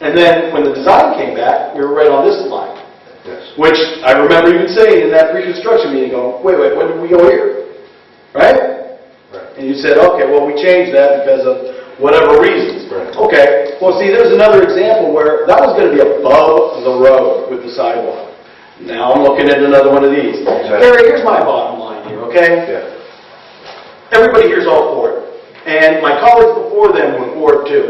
And then when the design came back, we were right on this line. Yes. Which I remember even saying in that pre-construction meeting, going, wait, when did we go here? Right? Right. And you said, okay, well, we changed that because of whatever reasons. Right. Okay, well, see, there's another example where that was going to be above the road with the sidewalk. Now I'm looking at another one of these. Exactly. Gary, here's my bottom line here, okay? Yeah. Everybody here's all for it. And my colleagues before them were for it too.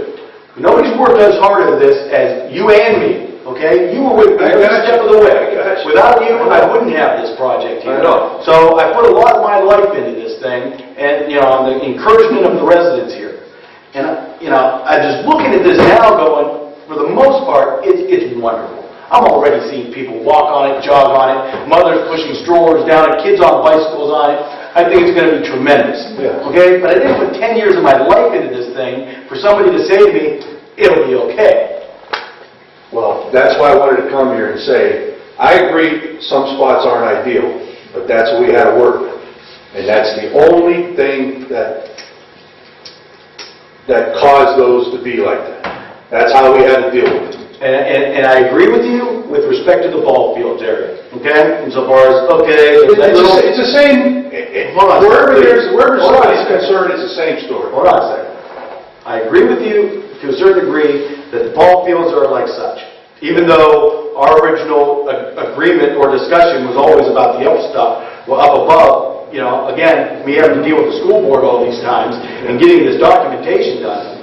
Nobody's worked as hard at this as you and me, okay? You were with me every step of the way. Without you, I wouldn't have this project here. I know. So I put a lot of my life into this thing, and, on the encouragement of the residents here. And, I'm just looking at this now going, for the most part, it's wonderful. I'm already seeing people walk on it, jog on it, mothers pushing strollers down it, kids on bicycles on it. I think it's going to be tremendous. Yeah. Okay? But I didn't put 10 years of my life into this thing for somebody to say to me, it'll be okay. Well, that's why I wanted to come here and say, I agree some spots aren't ideal, but that's what we had to work with. And that's the only thing that caused those to be like that. That's how we had to deal with it. And I agree with you with respect to the ball fields area, okay? Insofar as, okay, that little... It's the same, Hold on, wherever please. somebody's concerned, it's the same story. Hold on a second. I agree with you to a certain degree that the ball fields are like such. Even though our original agreement or discussion was always about the up stuff, well, up above, you know, again, we having to deal with the school board all these times and getting this documentation done.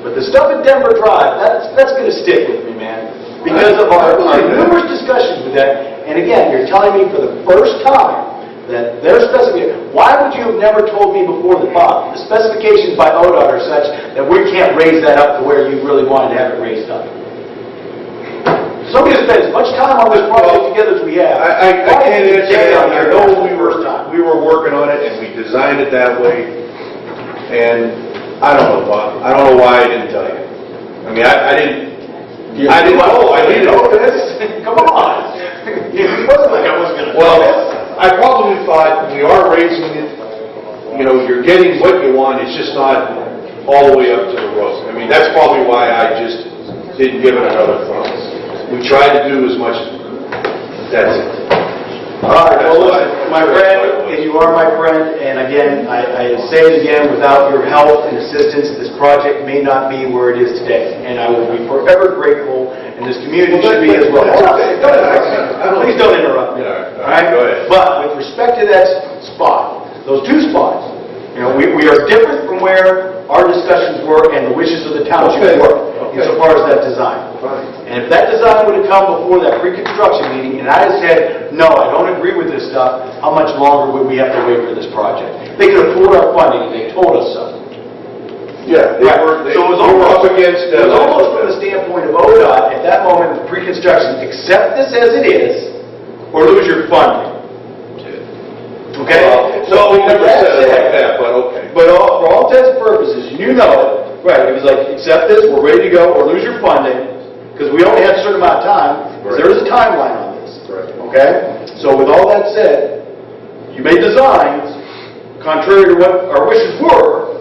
But the stuff at Denver Drive, that's going to stick with me, man. Because of our numerous discussions with that. And again, you're telling me for the first time that their specifications, why would you have never told me before the specifications by ODOT are such that we can't raise that up to where you really wanted to have it raised up? Somebody spent as much time on this project together as we have. I can't answer that. I know we time. were working on it and we designed it that way. And I don't know, Bob. I don't know why I didn't tell you. I mean, I didn't know. I didn't know this. Come on. It wasn't like I was going to Well, I probably thought we are raising it, you know, you're getting what you want, it's just not all the way up to the road. I mean, that's probably why I just didn't give it another thought. We tried to do as much as we could. That's it. All right, well, listen, my friend, and you are my friend, and again, I say it again, without your help and assistance, this project may not be where it is today, and I will be forever grateful, and this community should be as well. Please don't interrupt me, all right? Go ahead. But with respect to that spot, those two spots, you know, we are different from where our discussions were and the wishes of the township were, insofar as that design. And if that design would have come before that pre-construction meeting, and I had said, no, I don't agree with this stuff, how much longer would we have to wait for this project? They could have pulled our funding, and they told us so. Yeah, they were up against it was almost from the standpoint of ODOT, at that moment, of pre-construction, accept this as it is, or lose your funding. Okay? So we never said it like that, but okay. But for all intents and purposes, you know it, right, it was like, accept this, we're ready to go, or lose your funding, because we only have a certain amount of time, because there is a timeline on this. Right. Okay? So with all that said, you made designs contrary to what our wishes were,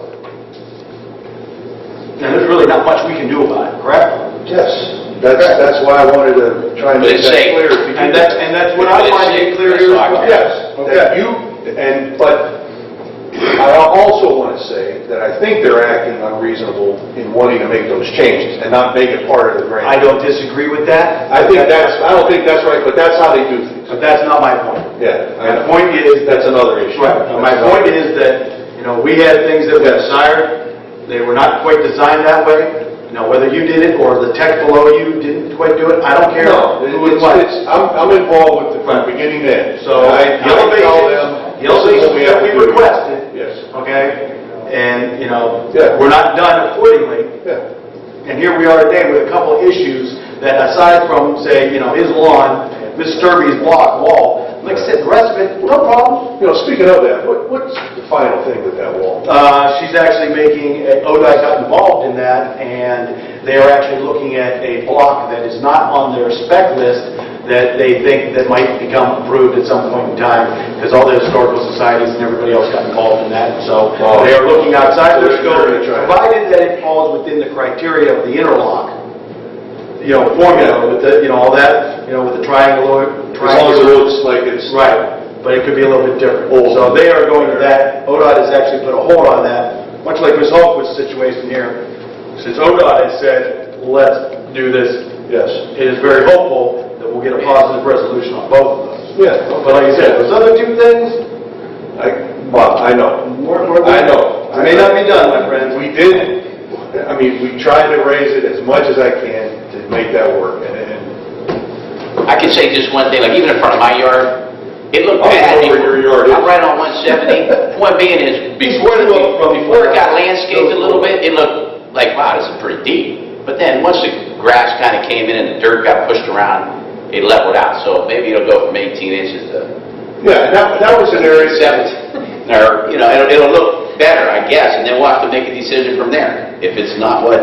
and there's really not much we can do about it, correct? Yes. That's why I wanted to try and But make it's that safe. clear. And that's what I want to get clear here as well. Yes, that you, but I also want to say that I think they're acting unreasonable in wanting to make those changes and not make it part of the grant. I don't disagree with that. I don't think that's right, but that's how they do things. But that's not my point. Yeah. My point is That's another issue. Right. My point is that, you know, we had things that were desired. They were not quite designed that way. Now, whether you did it or the tech below you didn't quite do it, I don't care No, who it was. I'm involved with it from beginning to end. So, I tell them, the elevations that we requested, yes. okay, and, you know, Yeah. we're not done accordingly. Yeah. And here we are today with a couple of issues that, aside from, say, you know, his lawn, Miss Sturby's block wall, like I said, the rest of it, no problem. You know, speaking of that, what's the final thing with that wall? She's actually making, ODOT got involved in that, and they are actually looking at a block that is not on their spec list that they think that might become approved at some point in time, because all the historical societies and everybody else got involved in that. So they are looking outside their scope, provided that it falls within the criteria of the interlock, you know, formula with the, you know, all that, you know, with the triangular. As long as it looks like it's... Right, but it could be a little bit different. So they are going to that. ODOT has actually put a hold on that, much like Ms. Hultquist's situation here. Since ODOT has said, let's do this, Yes. it is very hopeful that we'll get a positive resolution on both of those. Yeah. But like I said, those other two things, Bob, I know. I know. It may not be done, my friend. We did, I mean, we tried to raise it as much as I can to make that work. And I can say just one thing, like even in front of my yard, it looked I'll bad. go where your yard is. I'm right on 170. Point being is, before it got landscaped a little bit, it looked like, wow, this is pretty deep. But then once the grass kind of came in and the dirt got pushed around, it leveled out. So maybe it'll go from 18 inches to... yeah, that was an area... 17. Or, you know, it'll look better, I guess, and then we'll have to make a decision from there. If it's not what,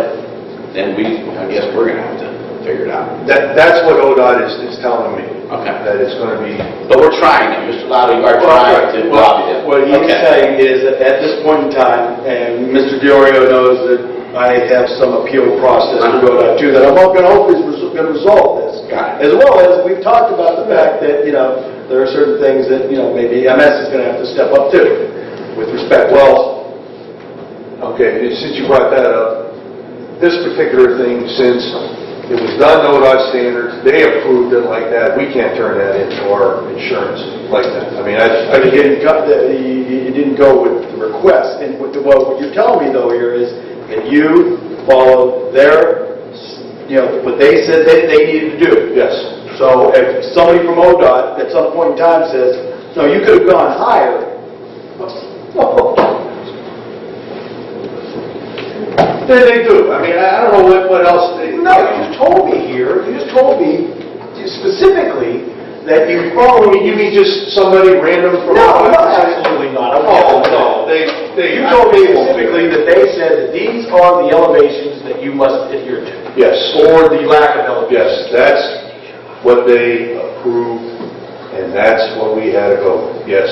then I guess we're going to have to figure it out. That's what ODOT is telling me. Okay. That it's going to be... But we're trying, Mr. Lowry, you are trying to lobby them. What he's saying is that at this point in time, and Mr. Diorio knows that I have some appeal process to go down to that I'm going to hope is going to resolve this. As well as we've talked about the fact that, there are certain things that, maybe MS is going to have to step up to with respect to. Well, okay, since you brought that up, this particular thing, since it was done ODOT standards, they approved it like that, we can't turn that into our insurance like that. I mean, But you didn't go with the request. And what you're telling me, though, here is that you followed their, what they said they needed to do. yes. So if somebody from ODOT at some point in time says, no, you could have gone higher, They do. I mean, I don't know what else they... no, you just told me here, you just told me specifically that you followed... You mean just somebody random from... No, absolutely not. Oh, no. You told me specifically that they said that these are the elevations that you must adhere to. Yes. Or the lack of elevation. Yes, that's what they approved, and that's what we had to go with. Yes.